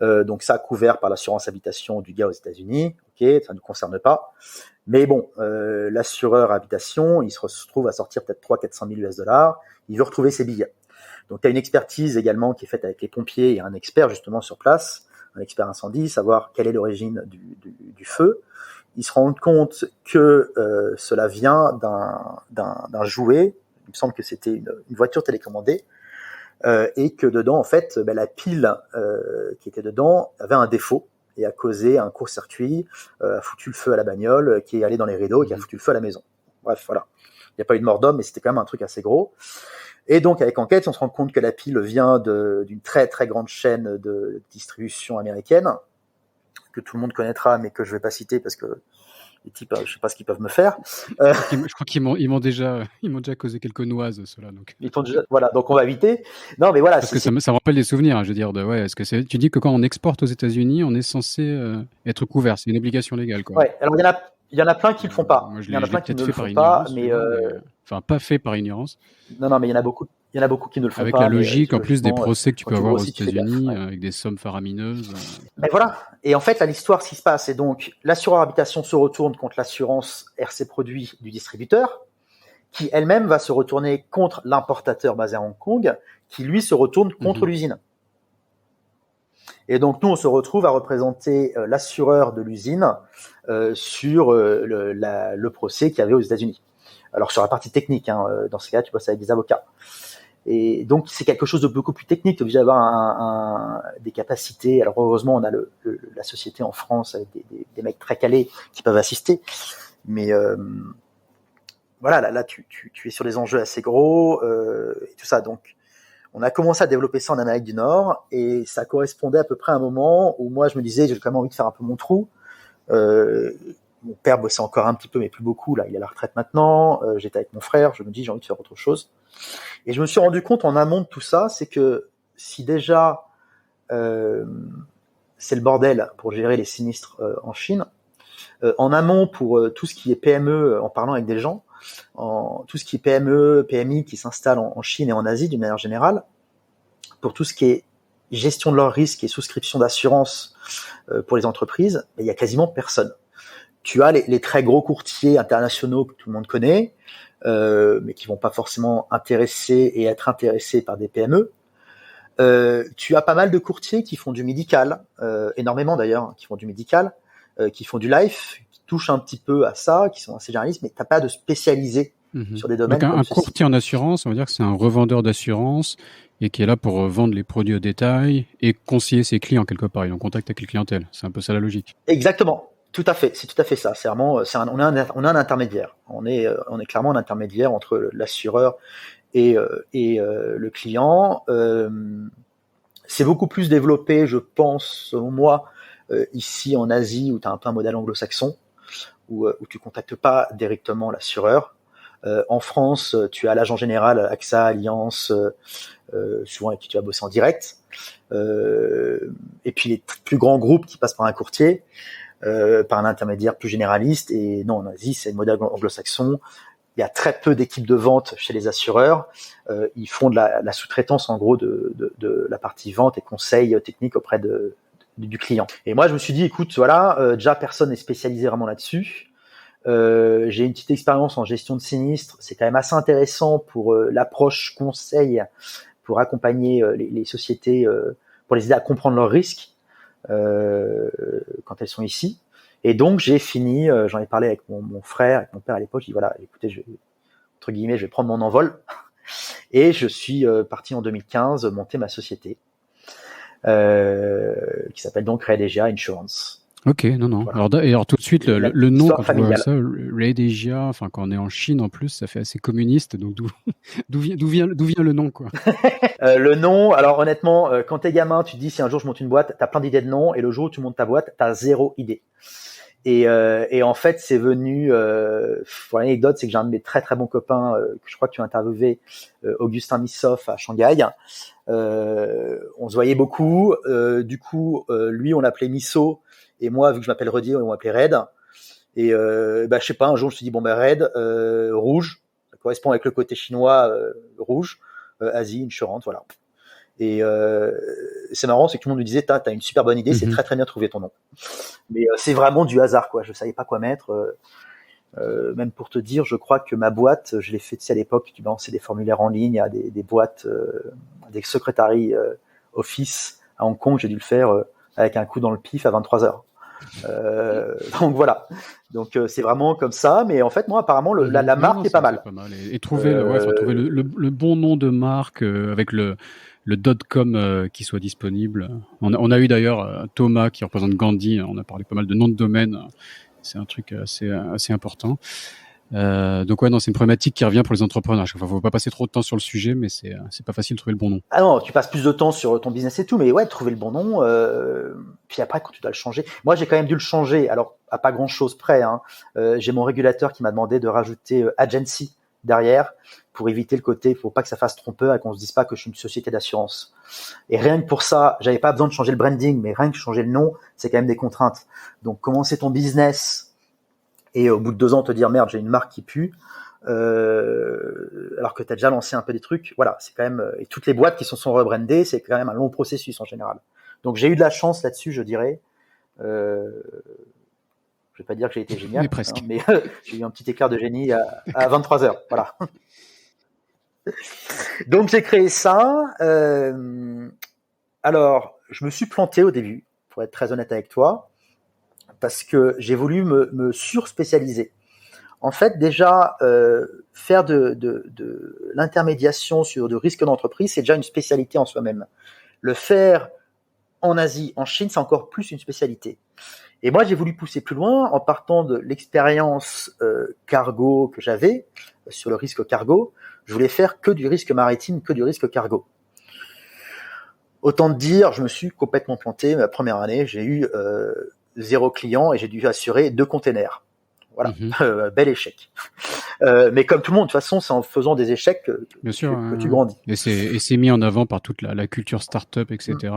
Donc ça couvert par l'assurance habitation du gars aux États-Unis, ça ne nous concerne pas. Mais l'assureur habitation, il se retrouve à sortir peut-être 300-400 000 US$. Il veut retrouver ses billets. Donc tu as une expertise également qui est faite avec les pompiers et un expert justement sur place un expert incendie, savoir quelle est l'origine du feu. Ils se rendent compte que cela vient d'un jouet. Il me semble que c'était une voiture télécommandée et que dedans, en fait, la pile qui était dedans avait un défaut et a causé un court-circuit, a foutu le feu à la bagnole, qui est allé dans les rideaux et qui a foutu le feu à la maison. Bref, voilà. Il n'y a pas eu de mort d'homme, mais c'était quand même un truc assez gros. Et donc, avec enquête, on se rend compte que la pile vient d'une très très grande chaîne de distribution américaine, que tout le monde connaîtra, mais que je ne vais pas citer parce que les types, je ne sais pas ce qu'ils peuvent me faire. Je crois qu'ils m'ont déjà causé quelques noises, ceux-là. Donc. Voilà, donc on va éviter. Non, mais voilà. Parce que ça me rappelle des souvenirs, hein, je veux dire. Est-ce que tu dis que quand on exporte aux États-Unis, on est censé être couvert, c'est une obligation légale, quoi. Ouais. Alors il y en a plein qui le font pas. Moi, Il y en a plein qui ne le font pas, mais enfin pas fait par ignorance. Non, mais il y en a beaucoup. Il y en a beaucoup qui ne le font avec pas. Avec la logique, en plus des procès que tu peux avoir aux États-Unis, ouais. avec des sommes faramineuses. Mais voilà. Et en fait, l'histoire, ce qui se passe, c'est donc l'assureur habitation se retourne contre l'assurance RC Produits du distributeur, qui elle-même va se retourner contre l'importateur basé à Hong Kong, qui lui se retourne contre l'usine. Et donc nous, on se retrouve à représenter l'assureur de l'usine sur le procès qu'il y avait aux États-Unis. Alors sur la partie technique, hein, dans ce cas-là, tu bosses avec des avocats. Et donc c'est quelque chose de beaucoup plus technique. Tu es obligé d'avoir des capacités. Alors heureusement, on a la société en France avec des mecs très calés qui peuvent assister. Mais voilà, là tu es sur des enjeux assez gros et tout ça. Donc on a commencé à développer ça en Amérique du Nord et ça correspondait à peu près à un moment où moi je me disais j'ai quand même envie de faire un peu mon trou. Mon père bossait encore un petit peu mais plus beaucoup, là il est à la retraite maintenant, j'étais avec mon frère, je me dis j'ai envie de faire autre chose. Et je me suis rendu compte en amont de tout ça, c'est que si déjà c'est le bordel pour gérer les sinistres en Chine, en amont pour tout ce qui est PME, en parlant avec des gens, tout ce qui est PME, PMI qui s'installe en Chine et en Asie d'une manière générale, pour tout ce qui est gestion de leurs risques et souscription d'assurance pour les entreprises, il y a quasiment personne. Tu as les très gros courtiers internationaux que tout le monde connaît, mais qui vont pas forcément intéresser et être intéressés par des PME. Tu as pas mal de courtiers qui font du médical, énormément d'ailleurs, qui font du médical, qui font du life, qui touchent un petit peu à ça, qui sont assez généralistes, mais t'as pas de spécialisé sur des domaines. Donc comme un courtier en assurance, on va dire que c'est un revendeur d'assurance et qui est là pour vendre les produits au détail et conseiller ses clients quelque part. Il est en contact avec les clientèles. C'est un peu ça la logique. Exactement. Tout à fait. C'est tout à fait ça. C'est vraiment, on a un intermédiaire. On est clairement un intermédiaire entre l'assureur et le client. C'est beaucoup plus développé, je pense, selon moi, ici en Asie où tu as un peu un modèle anglo-saxon où tu contactes pas directement l'assureur. En France, tu as l'agent général AXA, Allianz, souvent avec qui tu vas bosser en direct. Et puis les plus grands groupes qui passent par un courtier, par un intermédiaire plus généraliste. Et non, en Asie, c'est le modèle anglo-saxon. Il y a très peu d'équipes de vente chez les assureurs. Ils font de la sous-traitance, en gros, de la partie vente et conseil technique auprès du client. Et moi, je me suis dit, écoute, voilà, déjà, personne n'est spécialisé vraiment là-dessus. J'ai une petite expérience en gestion de sinistres. C'est quand même assez intéressant pour l'approche conseil, pour accompagner les sociétés, pour les aider à comprendre leurs risques quand elles sont ici. Et donc j'ai fini, j'en ai parlé avec mon frère, avec mon père à l'époque. Je dis voilà, écoutez, je vais prendre mon envol. Et je suis parti en 2015 monter ma société qui s'appelle donc Red Asia Insurance. Ok, non. Voilà. Alors tout de suite, le nom, quand on voit ça, Red Asia, enfin quand on est en Chine en plus, ça fait assez communiste. Donc d'où vient le nom, quoi? Le nom, alors honnêtement, quand t'es gamin, tu te dis si un jour je monte une boîte, t'as plein d'idées de nom, et le jour où tu montes ta boîte, t'as zéro idée. Et en fait, c'est venu. Pour l'anecdote, c'est que j'ai un de mes très très bons copains que je crois que tu as interviewé, Augustin Missoff à Shanghai. On se voyait beaucoup. Du coup, lui, on l'appelait Misso. Et moi, vu que je m'appelle Rudy, on m'appelait Red. Et je sais pas, un jour, je me suis dit, bon, Red, rouge, ça correspond avec le côté chinois, rouge, Asie, Insurance, voilà. Et c'est marrant, c'est que tout le monde me disait, t'as une super bonne idée, c'est très très bien trouvé ton nom. Mais c'est vraiment du hasard, quoi. Je savais pas quoi mettre. Même pour te dire, je crois que ma boîte, je l'ai fait à l'époque, tu balançais des formulaires en ligne à des boîtes, des secrétariats office à Hong Kong, j'ai dû le faire avec un coup dans le pif à 23h. Donc voilà. Donc c'est vraiment comme ça. Mais en fait, moi, apparemment, la marque est pas mal. C'est pas mal. Et trouver, trouver le bon nom de marque avec le .com qui soit disponible. On a eu d'ailleurs Thomas qui représente Gandhi. On a parlé pas mal de noms de domaine. C'est un truc assez important. Donc ouais, non, c'est une problématique qui revient pour les entrepreneurs. Enfin, faut pas passer trop de temps sur le sujet, mais c'est pas facile de trouver le bon nom. Ah non, tu passes plus de temps sur ton business et tout, mais ouais, trouver le bon nom. Puis après, quand tu dois le changer, moi j'ai quand même dû le changer. Alors à pas grand chose près. Hein. J'ai mon régulateur qui m'a demandé de rajouter agency derrière pour éviter le côté, pour pas que ça fasse trompeur et qu'on se dise pas que je suis une société d'assurance. Et rien que pour ça, j'avais pas besoin de changer le branding, mais rien que changer le nom, c'est quand même des contraintes. Donc commencer ton business et au bout de 2 ans te dire merde, j'ai une marque qui pue. Alors que tu as déjà lancé un peu des trucs, voilà, c'est quand même, et toutes les boîtes qui se sont rebrandées, c'est quand même un long processus en général. Donc j'ai eu de la chance là-dessus, je dirais. Je vais pas dire que j'ai été génial, mais presque. mais j'ai eu un petit écart de génie à 23h, voilà. Donc j'ai créé ça. Alors je me suis planté au début, pour être très honnête avec toi, parce que j'ai voulu me surspécialiser. En fait, déjà, faire de l'intermédiation sur de risques d'entreprise, c'est déjà une spécialité en soi-même. Le faire en Asie, en Chine, c'est encore plus une spécialité. Et moi, j'ai voulu pousser plus loin en partant de l'expérience cargo que j'avais sur le risque cargo. Je voulais faire que du risque maritime, que du risque cargo. Autant te dire, je me suis complètement planté. Ma première année, j'ai eu 0 client et j'ai dû assurer 2 containers. Voilà, bel échec. Mais comme tout le monde, de toute façon, c'est en faisant des échecs que tu grandis. Et c'est mis en avant par toute la culture start-up, etc.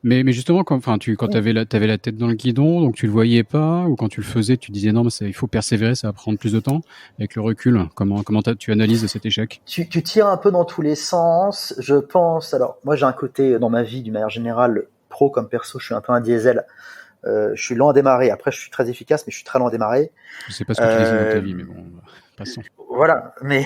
Mais justement, quand t'avais la tête dans le guidon, donc tu le voyais pas, ou quand tu le faisais, tu disais non, mais il faut persévérer, ça va prendre plus de temps. Avec le recul, comment tu analyses cet échec? Tu tires un peu dans tous les sens. Je pense. Alors, moi, j'ai un côté dans ma vie, d'une manière générale, pro comme perso, je suis un peu un diesel. Je suis lent à démarrer. Après, je suis très efficace, mais je suis très lent à démarrer. Je sais pas ce que tu disais dans ta vie, mais bon, passons. Voilà. Mais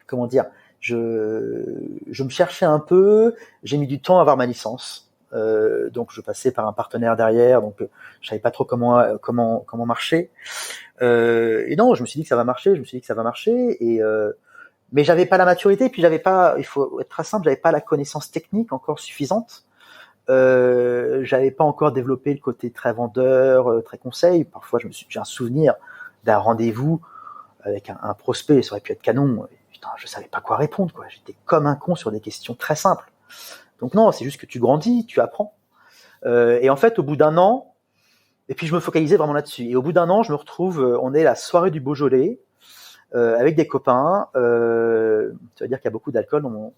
comment dire, je me cherchais un peu. J'ai mis du temps à avoir ma licence. Donc, je passais par un partenaire derrière. Donc, je savais pas trop comment marcher. Et non, je me suis dit que ça va marcher. Mais j'avais pas la maturité. Puis il faut être très simple, j'avais pas la connaissance technique encore suffisante. J'avais pas encore développé le côté très vendeur, très conseil. Parfois, j'ai un souvenir d'un rendez-vous avec un prospect, ça aurait pu être canon. Putain, je savais pas quoi répondre, quoi. J'étais comme un con sur des questions très simples. Donc non, c'est juste que tu grandis, tu apprends. Et en fait, au bout d'un an, et puis je me focalisais vraiment là-dessus. Et au bout d'un an, je me retrouve, on est la soirée du Beaujolais, avec des copains. Ça veut dire qu'il y a beaucoup d'alcool dans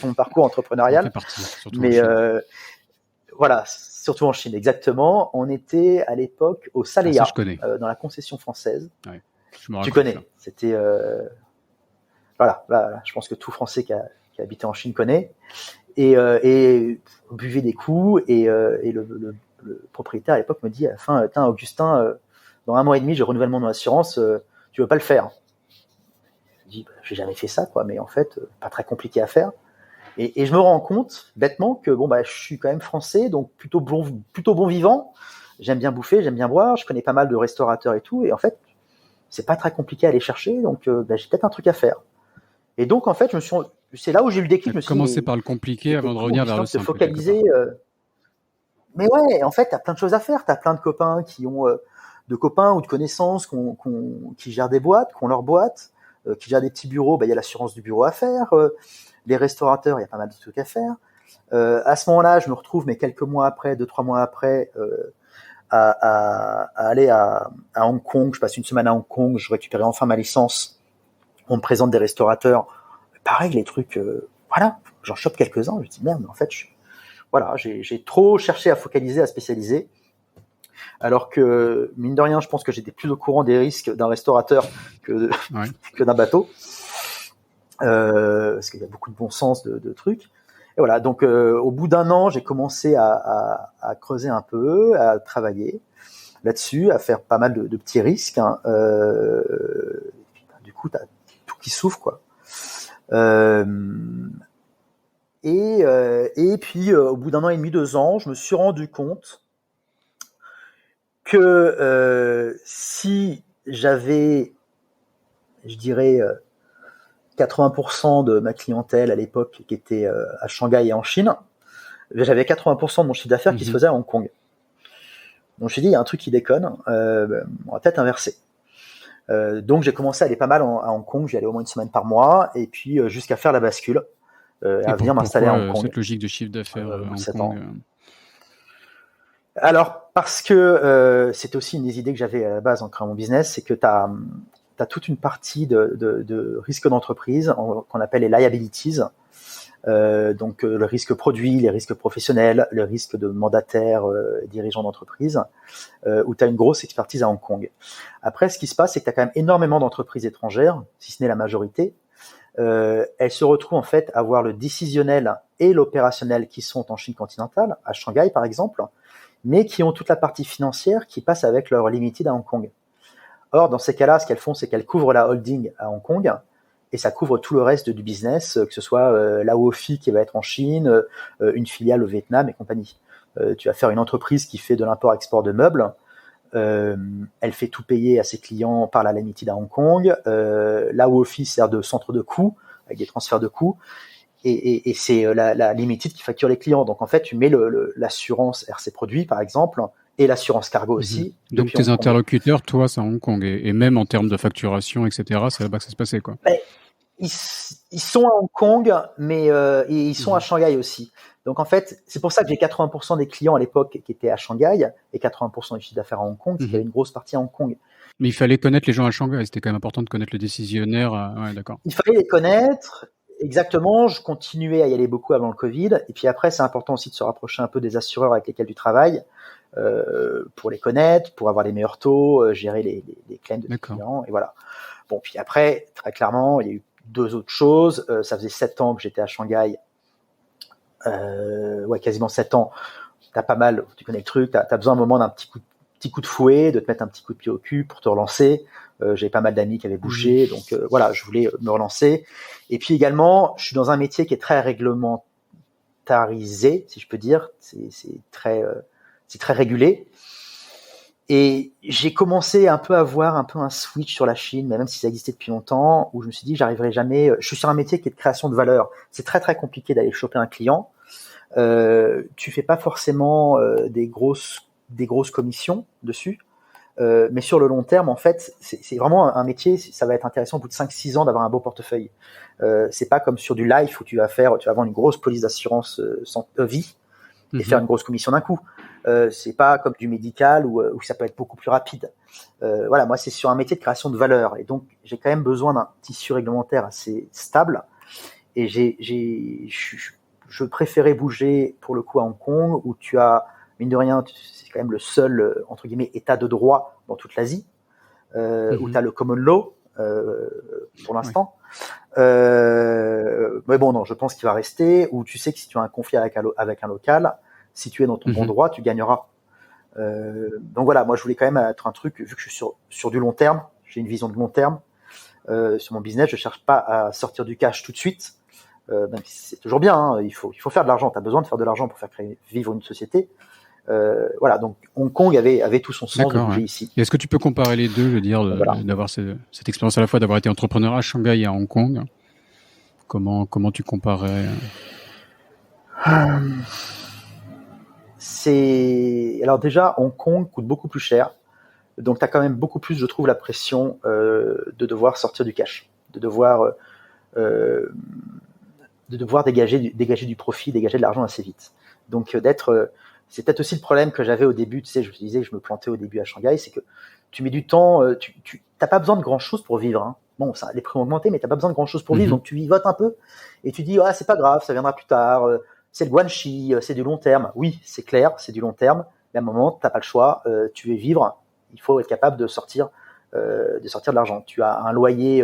mon parcours entrepreneurial. Ça fait partie, surtout en Chine. Voilà, surtout en Chine, exactement. On était à l'époque au Saléa, dans la concession française. Ouais, tu connais. Ça. C'était voilà, je pense que tout Français qui a habité en Chine connaît. Et on buvait des coups et le propriétaire à l'époque me dit à la fin, Augustin, dans 1 mois et demi, j'ai renouvellement de mon assurance, tu veux pas le faire? Je dis, j'ai jamais fait ça, quoi, mais en fait, pas très compliqué à faire. Et je me rends compte, bêtement, que je suis quand même français, donc plutôt bon vivant. J'aime bien bouffer, j'aime bien boire, je connais pas mal de restaurateurs et tout, et en fait, c'est pas très compliqué à aller chercher, donc j'ai peut-être un truc à faire. Et donc, en fait, c'est là où j'ai eu le déclic. Je me suis commencé par le compliqué avant de revenir vers le simple. Se focaliser. Mais ouais, en fait, t'as plein de choses à faire. T'as plein de copains qui ont de copains ou de connaissances qui gèrent des boîtes, qui ont leur boîte, qui gèrent des petits bureaux. Il y a l'assurance du bureau à faire. Les restaurateurs, il y a pas mal de trucs à faire. À ce moment-là, je me retrouve, mais quelques mois après, 2-3 mois après, à aller à Hong Kong. Je passe une semaine à Hong Kong. Je récupère enfin ma licence. On me présente des restaurateurs. Pareil, les trucs, voilà, j'en chope quelques-uns. Je me dis merde, mais en fait, j'ai trop cherché à focaliser, à spécialiser. Alors que, mine de rien, je pense que j'étais plus au courant des risques d'un restaurateur que d'un bateau. Parce qu'il y a beaucoup de bon sens de trucs. Et voilà, donc au bout d'1 an, j'ai commencé à creuser un peu, à travailler là-dessus, à faire pas mal de petits risques. Hein. Du coup, t'as tout qui souffre, quoi. Et puis, au bout d'1 an et demi, 2 ans, je me suis rendu compte que si j'avais, je dirais, 80% de ma clientèle à l'époque qui était à Shanghai et en Chine, j'avais 80% de mon chiffre d'affaires qui se faisait à Hong Kong. Donc je me suis dit, il y a un truc qui déconne, on va peut-être inverser. Donc j'ai commencé à aller pas mal à Hong Kong, j'y allais au moins 1 semaine par mois, et puis jusqu'à faire la bascule, à venir m'installer à Hong Kong. Cette logique de chiffre d'affaires à Hong Kong Alors, parce que c'est aussi une des idées que j'avais à la base en créant mon business, c'est que tu as toute une partie de risques d'entreprise qu'on appelle les liabilities. Donc le risque produit, les risques professionnels, le risque de mandataires, dirigeants d'entreprise, où tu as une grosse expertise à Hong Kong. Après, ce qui se passe, c'est que tu as quand même énormément d'entreprises étrangères, si ce n'est la majorité. Elles se retrouvent en fait à avoir le décisionnel et l'opérationnel qui sont en Chine continentale, à Shanghai par exemple, mais qui ont toute la partie financière qui passe avec leur limited à Hong Kong. Or, dans ces cas-là, ce qu'elles font, c'est qu'elles couvrent la holding à Hong Kong, et ça couvre tout le reste du business, que ce soit la WOFI qui va être en Chine, une filiale au Vietnam et compagnie. Tu vas faire une entreprise qui fait de l'import-export de meubles, elle fait tout payer à ses clients par la limited à Hong Kong, la WOFI sert de centre de coûts, avec des transferts de coûts, et c'est la limited qui facture les clients. Donc en fait, tu mets l'assurance RC Produits, par exemple, et l'assurance cargo aussi. Donc tes interlocuteurs, toi, c'est à Hong Kong, et même en termes de facturation, etc., c'est là-bas que ça se passait, quoi. Ils sont à Hong Kong, mais ils sont à Shanghai aussi. Donc en fait, c'est pour ça que j'ai 80% des clients à l'époque qui étaient à Shanghai et 80% du chiffre d'affaires à Hong Kong, parce qu'il y avait une grosse partie à Hong Kong. Mais il fallait connaître les gens à Shanghai, c'était quand même important de connaître le décisionnaire. Ouais, d'accord. Il fallait les connaître, exactement. Je continuais à y aller beaucoup avant le Covid. Et puis après, c'est important aussi de se rapprocher un peu des assureurs avec lesquels tu travailles, pour les connaître, pour avoir les meilleurs taux, gérer les claims de tes clients, et voilà. Bon, puis après, très clairement, il y a eu 2 autres choses. Ça faisait 7 ans que j'étais à Shanghai. Ouais, quasiment 7 ans. T'as pas mal, tu connais le truc, t'as besoin à un moment d'un petit coup de fouet, de te mettre un petit coup de pied au cul pour te relancer. J'avais pas mal d'amis qui avaient bougé, donc voilà, je voulais me relancer. Et puis également, je suis dans un métier qui est très réglementarisé, si je peux dire. C'est très régulé. Et j'ai commencé un peu à avoir un switch sur la Chine, mais même si ça existait depuis longtemps, où je me suis dit, j'arriverai jamais. Je suis sur un métier qui est de création de valeur. C'est très très compliqué d'aller choper un client. Tu fais pas forcément des grosses commissions dessus, mais sur le long terme, en fait, c'est vraiment un métier. Ça va être intéressant au bout de 5-6 ans d'avoir un beau portefeuille. C'est pas comme sur du life où tu vas vendre une grosse police d'assurance vie et faire une grosse commission d'un coup. C'est pas comme du médical où ça peut être beaucoup plus rapide. Voilà, moi c'est sur un métier de création de valeur, et donc j'ai quand même besoin d'un tissu réglementaire assez stable. Et je préférais bouger pour le coup à Hong Kong, où tu as, mine de rien, c'est quand même le seul entre guillemets état de droit dans toute l'Asie, où tu as le common law pour l'instant. Mais bon, non, je pense qu'il va rester, où tu sais que si tu as un conflit avec un local, si tu es dans ton bon droit, tu gagneras. Donc voilà, moi je voulais quand même être un truc, vu que je suis sur du long terme, j'ai une vision de long terme sur mon business, je cherche pas à sortir du cash tout de suite, même si c'est toujours bien, hein, il faut faire de l'argent, tu as besoin de faire de l'argent pour faire vivre une société. Voilà, donc Hong Kong avait tout son sens de bouger ici. Et est-ce que tu peux comparer les deux, je veux dire, d'avoir cette expérience à la fois d'avoir été entrepreneur à Shanghai et à Hong Kong? Comment tu comparais? Alors déjà, Hong Kong coûte beaucoup plus cher, donc tu as quand même beaucoup plus, je trouve, la pression de devoir sortir du cash, de devoir dégager du profit, dégager de l'argent assez vite. Donc c'est peut-être aussi le problème que j'avais au début. Tu sais, je te disais que je me plantais au début à Shanghai, c'est que tu mets du temps, tu n'as pas besoin de grand-chose pour vivre, hein. Bon, ça, les prix ont augmenté, mais tu n'as pas besoin de grand-chose pour vivre, donc tu vivotes un peu, et tu dis, c'est pas grave, ça viendra plus tard, c'est le guanxi, c'est du long terme. Oui, c'est clair, c'est du long terme, mais à un moment, tu n'as pas le choix, tu veux vivre, il faut être capable de sortir de l'argent. Tu as un loyer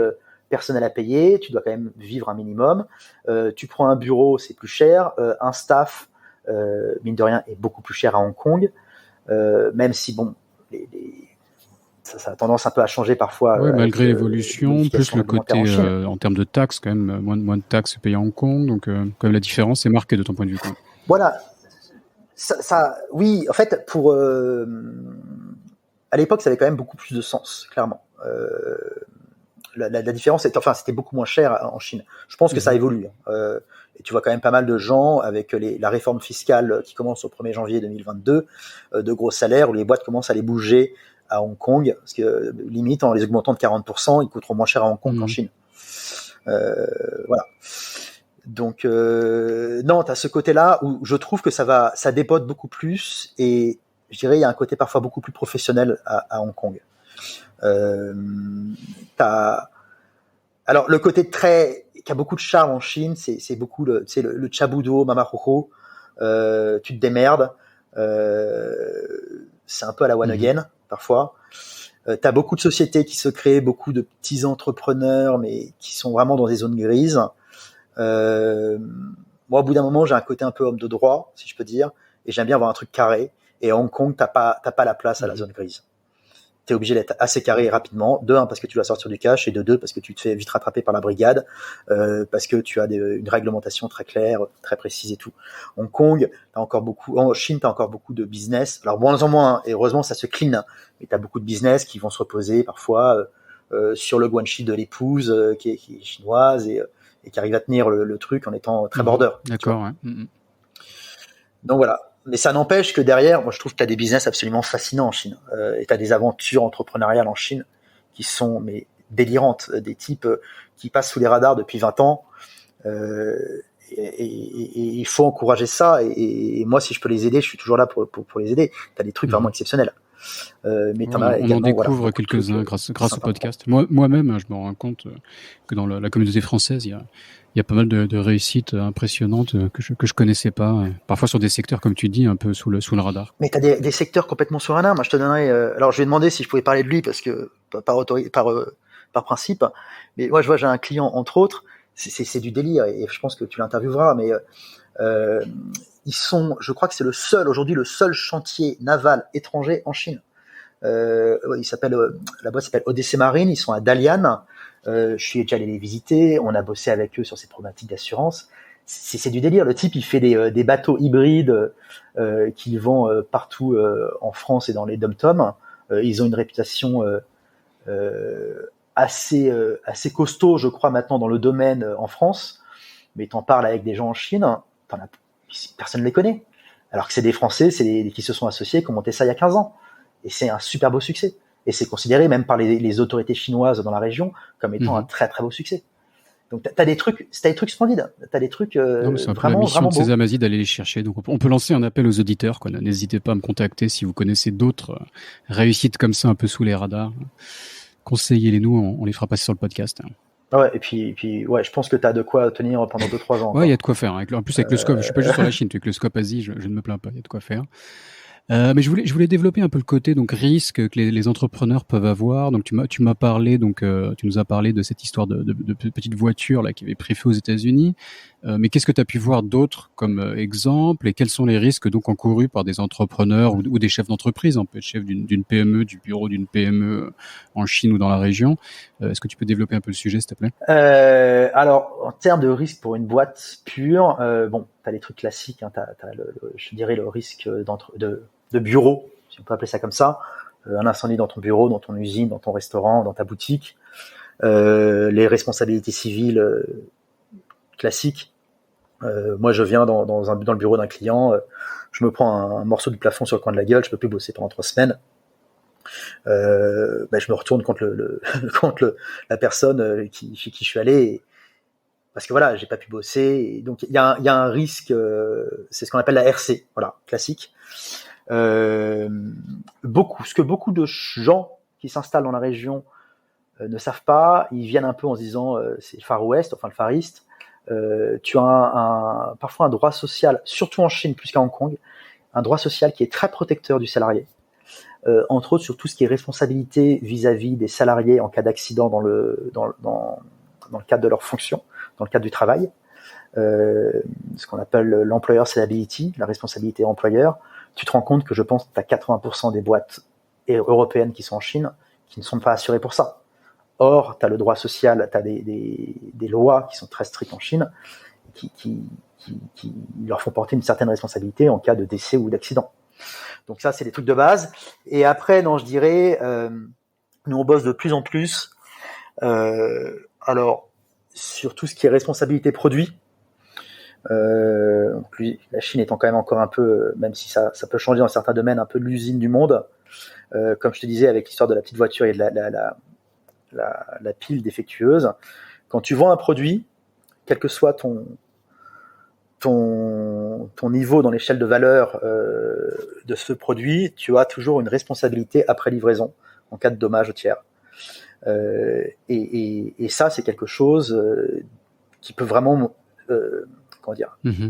personnel à payer, tu dois quand même vivre un minimum, tu prends un bureau, c'est plus cher, un staff, mine de rien, est beaucoup plus cher à Hong Kong, même si bon, ça a tendance un peu à changer parfois. Ouais, malgré l'évolution, plus le côté en termes de taxes, quand même, moins de taxes payées à Hong Kong, donc quand même la différence est marquée de ton point de vue. Quoi. Voilà. Oui, en fait, à l'époque, ça avait quand même beaucoup plus de sens, clairement. La différence, c'était beaucoup moins cher en Chine. Je pense que ça évolue. Et tu vois quand même pas mal de gens avec la réforme fiscale qui commence au 1er janvier 2022, de gros salaires, où les boîtes commencent à les bouger à Hong Kong, parce que limite, en les augmentant de 40%, ils coûteront moins cher à Hong Kong qu'en Chine. Voilà. Donc non, t'as ce côté-là où je trouve que ça dépote beaucoup plus, et je dirais il y a un côté parfois beaucoup plus professionnel à Hong Kong. Alors le côté qui a beaucoup de charme en Chine, c'est beaucoup le chabudo, mamahoho, tu te démerdes, c'est un peu à la one again parfois. T'as beaucoup de sociétés qui se créent, beaucoup de petits entrepreneurs, mais qui sont vraiment dans des zones grises. Moi, au bout d'un moment, j'ai un côté un peu homme de droit, si je peux dire, et j'aime bien avoir un truc carré. Et à Hong Kong, t'as pas la place à la zone grise. T'es obligé d'être assez carré rapidement. De un, parce que tu dois sortir du cash, et de deux, parce que tu te fais vite rattraper par la brigade, parce que tu as une réglementation très claire, très précise et tout. Hong Kong, en Chine, t'as encore beaucoup de business. Alors, moins en moins, et heureusement, ça se clean. Mais t'as beaucoup de business qui vont se reposer parfois sur le guanxi de l'épouse, qui est chinoise, et qui arrive à tenir le truc en étant très border. D'accord, ouais. Donc voilà. Mais ça n'empêche que derrière, moi je trouve que tu as des business absolument fascinants en Chine. Et tu as des aventures entrepreneuriales en Chine qui sont délirantes. Des types qui passent sous les radars depuis 20 ans. Et il faut encourager ça. Et moi, si je peux les aider, je suis toujours là pour les aider. Tu as des trucs vraiment exceptionnels. Mais on en découvre quelques-uns grâce au podcast. Moi-même, je me rends compte que dans la communauté française, il y a pas mal de réussites impressionnantes que je connaissais pas. Parfois sur des secteurs, comme tu dis, un peu sous le radar. Mais t'as des secteurs complètement sur un radar. Moi, je te donnerais. Alors, je vais demander si je pouvais parler de lui parce que par principe. Mais moi, je vois, j'ai un client entre autres. C'est du délire et je pense que tu l'intervieweras. Mais je crois que c'est aujourd'hui le seul chantier naval étranger en Chine. La boîte s'appelle Odyssey Marine. Ils sont à Dalian. Je suis déjà allé les visiter. On a bossé avec eux sur ces problématiques d'assurance. C'est du délire. Le type, il fait des bateaux hybrides qu'ils vend partout en France et dans les dom-toms. Ils ont une réputation assez costaud, je crois, maintenant dans le domaine en France. Mais t'en parles avec des gens en Chine, personne ne les connaît. Alors que c'est des Français, qui se sont associés, qui ont monté ça il y a 15 ans. Et c'est un super beau succès. Et c'est considéré même par les autorités chinoises dans la région comme étant un très très beau succès. Donc t'as des trucs splendides. T'as des trucs c'est un peu la mission de Sésame Asie d'aller les chercher. Donc on peut lancer un appel aux auditeurs. Quoi. N'hésitez pas à me contacter si vous connaissez d'autres réussites comme ça un peu sous les radars. Conseillez-les-nous, on les fera passer sur le podcast. Ouais, et puis ouais, je pense que t'as de quoi tenir pendant 2-3 ans. Ouais, il y a de quoi faire. En plus avec le scope, je suis pas juste sur la Chine, avec le scope Asie, je ne me plains pas, il y a de quoi faire. Mais je voulais développer un peu le côté donc risque que les entrepreneurs peuvent avoir. Donc tu m'as parlé tu nous as parlé de cette histoire de petite voiture là qui avait pris feu aux États-Unis. Mais qu'est-ce que tu as pu voir d'autre comme exemple et quels sont les risques donc encourus par des entrepreneurs ou des chefs d'entreprise, on peut être chef d'une PME, du bureau d'une PME en Chine ou dans la région. Est-ce que tu peux développer un peu le sujet, s'il te plaît? Alors en termes de risque pour une boîte pure, t'as les trucs classiques. T'as je dirais le risque de bureau, si on peut appeler ça comme ça, un incendie dans ton bureau, dans ton usine, dans ton restaurant, dans ta boutique, les responsabilités civiles classiques. Moi, je viens dans le bureau d'un client, je me prends un morceau de plafond sur le coin de la gueule, je peux plus bosser pendant 3 semaines. Je me retourne contre contre la personne chez qui je suis allé, parce que voilà, j'ai pas pu bosser. Et donc il y a un risque, c'est ce qu'on appelle la RC, voilà, classique. Ce que beaucoup de gens qui s'installent dans la région ne savent pas, ils viennent un peu en se disant c'est le Far West, enfin le Far East. Tu as parfois un droit social, surtout en Chine plus qu'à Hong Kong, un droit social qui est très protecteur du salarié, entre autres sur tout ce qui est responsabilité vis-à-vis des salariés en cas d'accident dans le cadre de leur fonction, dans le cadre du travail, ce qu'on appelle l'employer's liability, la responsabilité employeur. Tu te rends compte que je pense que tu as 80% des boîtes européennes qui sont en Chine qui ne sont pas assurés pour ça. Or, tu as le droit social, tu as des lois qui sont très strictes en Chine, qui leur font porter une certaine responsabilité en cas de décès ou d'accident. Donc ça, c'est les trucs de base. Et après, non, je dirais, nous, on bosse de plus en plus, alors, sur tout ce qui est responsabilité produit. La Chine étant quand même encore un peu, même si ça peut changer dans certains domaines, un peu l'usine du monde. Comme je te disais, avec l'histoire de la petite voiture et de la pile défectueuse, quand tu vends un produit, quel que soit ton niveau dans l'échelle de valeur de ce produit, tu as toujours une responsabilité après livraison en cas de dommage au tiers. Et ça, c'est quelque chose qui peut vraiment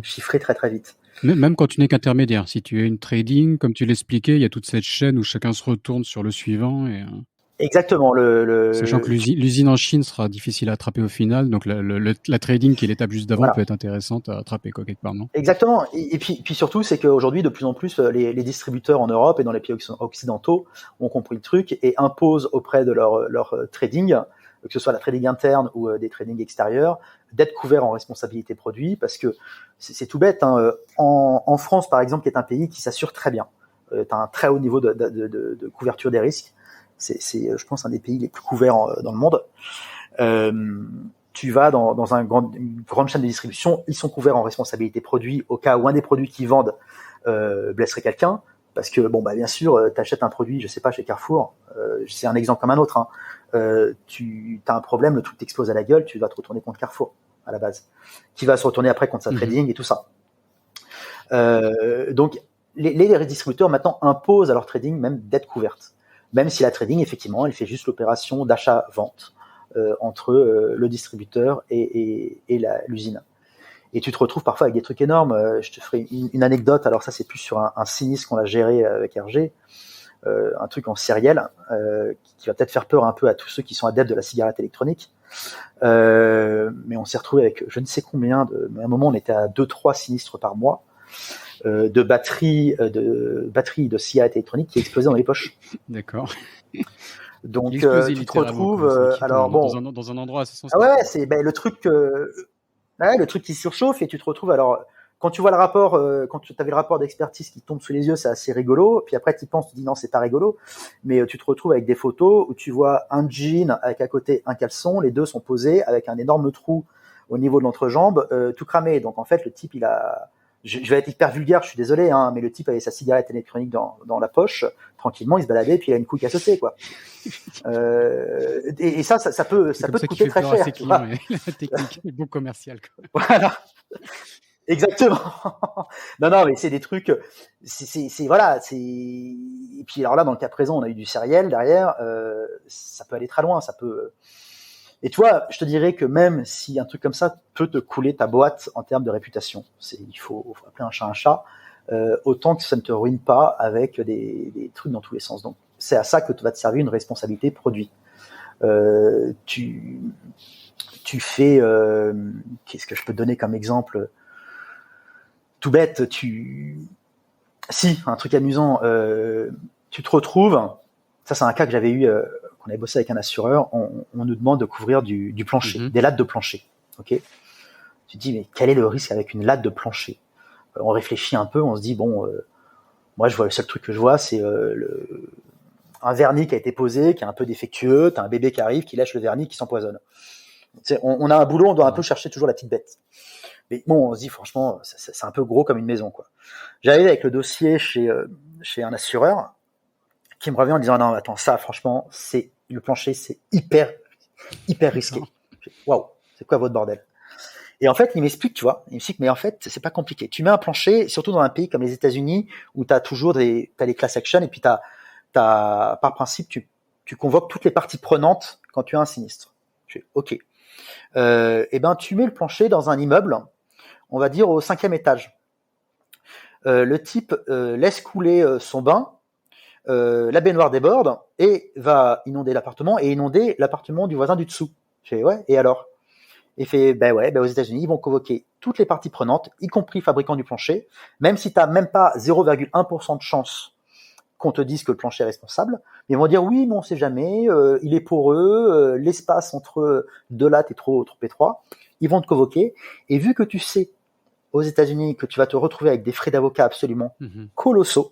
chiffrer très très vite. Même quand tu n'es qu'intermédiaire, si tu es une trading, comme tu l'expliquais, il y a toute cette chaîne où chacun se retourne sur le suivant. Exactement. Sachant que l'usine en Chine sera difficile à attraper au final, donc la trading qui est l'étape juste d'avant peut être intéressante à attraper quelque part, non ? Exactement. Et puis surtout, c'est qu'aujourd'hui, de plus en plus, les distributeurs en Europe et dans les pays occidentaux ont compris le truc et imposent auprès de leur trading, que ce soit la trading interne ou des trading extérieurs, d'être couverts en responsabilité produit, parce que c'est tout bête. Hein. En France, par exemple, qui est un pays qui s'assure très bien, tu as un très haut niveau de couverture des risques. C'est, je pense, un des pays les plus couverts dans le monde. Tu vas dans une grande chaîne de distribution, ils sont couverts en responsabilité produit au cas où un des produits qu'ils vendent blesserait quelqu'un. Parce que, bien sûr, tu achètes un produit, je sais pas, chez Carrefour, c'est un exemple comme un autre. Hein. Tu as un problème, le truc t'explose à la gueule, tu vas te retourner contre Carrefour, à la base. Qui va se retourner après contre sa trading et tout ça. Donc, les distributeurs, maintenant, imposent à leur trading même d'être couvertes. Même si la trading, effectivement, elle fait juste l'opération d'achat-vente entre le distributeur et l'usine. Et tu te retrouves parfois avec des trucs énormes. Je te ferai une anecdote. Alors ça, c'est plus sur un sinistre qu'on a géré avec RG, un truc en sériel qui va peut-être faire peur un peu à tous ceux qui sont adeptes de la cigarette électronique. Mais on s'est retrouvé avec je ne sais combien. À un moment, on était à 2-3 sinistres par mois. De batteries de cigarettes électroniques qui explosaient dans les poches. D'accord. Donc tu te retrouves dans un endroit assez sensible. Ah ouais, c'est le truc qui surchauffe et tu te retrouves alors quand tu vois le rapport quand tu avais le rapport d'expertise qui tombe sous les yeux, c'est assez rigolo, puis après tu y penses, tu te dis non, c'est pas rigolo, mais tu te retrouves avec des photos où tu vois un jean avec à côté un caleçon, les deux sont posés avec un énorme trou au niveau de l'entrejambe, tout cramé. Donc en fait le type je vais être hyper vulgaire, je suis désolé, hein, mais le type avait sa cigarette électronique dans la poche, tranquillement, il se baladait, puis il a une couille à sauter, quoi. Et ça peut te coûter très cher. Clients, la technique est bon commercial, quoi. Voilà. Exactement. Non, mais c'est des trucs, voilà, et puis alors là, dans le cas présent, on a eu du sériel derrière, ça peut aller très loin, ça peut. Et toi, je te dirais que même si un truc comme ça peut te couler ta boîte en termes de réputation, il faut appeler un chat, autant que ça ne te ruine pas avec des trucs dans tous les sens. Donc, c'est à ça que va te servir une responsabilité produit. Tu fais, qu'est-ce que je peux te donner comme exemple tout bête, un truc amusant, tu te retrouves, ça c'est un cas que j'avais eu, qu'on avait bossé avec un assureur, on nous demande de couvrir du plancher, des lattes de plancher. Ok. Tu te dis, mais quel est le risque avec une latte de plancher? On réfléchit un peu, on se dit, moi je vois, le seul truc que je vois, c'est un vernis qui a été posé, qui est un peu défectueux, t'as un bébé qui arrive, qui lâche le vernis, qui s'empoisonne. On a un boulot, on doit un peu chercher toujours la petite bête. Mais on se dit, franchement, c'est un peu gros comme une maison, quoi. J'arrive avec le dossier chez un assureur qui me revient en disant, non, attends, ça, franchement, le plancher, c'est hyper risqué. Waouh, c'est quoi votre bordel? Et en fait, il m'explique, tu vois, mais en fait, c'est pas compliqué. Tu mets un plancher, surtout dans un pays comme les États-Unis, où t'as toujours t'as les class action, et puis par principe, tu convoques toutes les parties prenantes quand tu as un sinistre. Je fais, ok. Tu mets le plancher dans un immeuble, on va dire au 5e étage. Le type laisse couler son bain, la baignoire déborde et va inonder l'appartement et inonder l'appartement du voisin du dessous. Je fais, ouais, et alors? Il fait, aux États-Unis, ils vont convoquer toutes les parties prenantes, y compris fabricants du plancher, même si tu n'as même pas 0,1% de chance qu'on te dise que le plancher est responsable, mais ils vont dire oui, mais on sait jamais, il est poreux, l'espace entre deux lattes est trop étroit. Ils vont te convoquer, et vu que tu sais aux États-Unis que tu vas te retrouver avec des frais d'avocat absolument colossaux,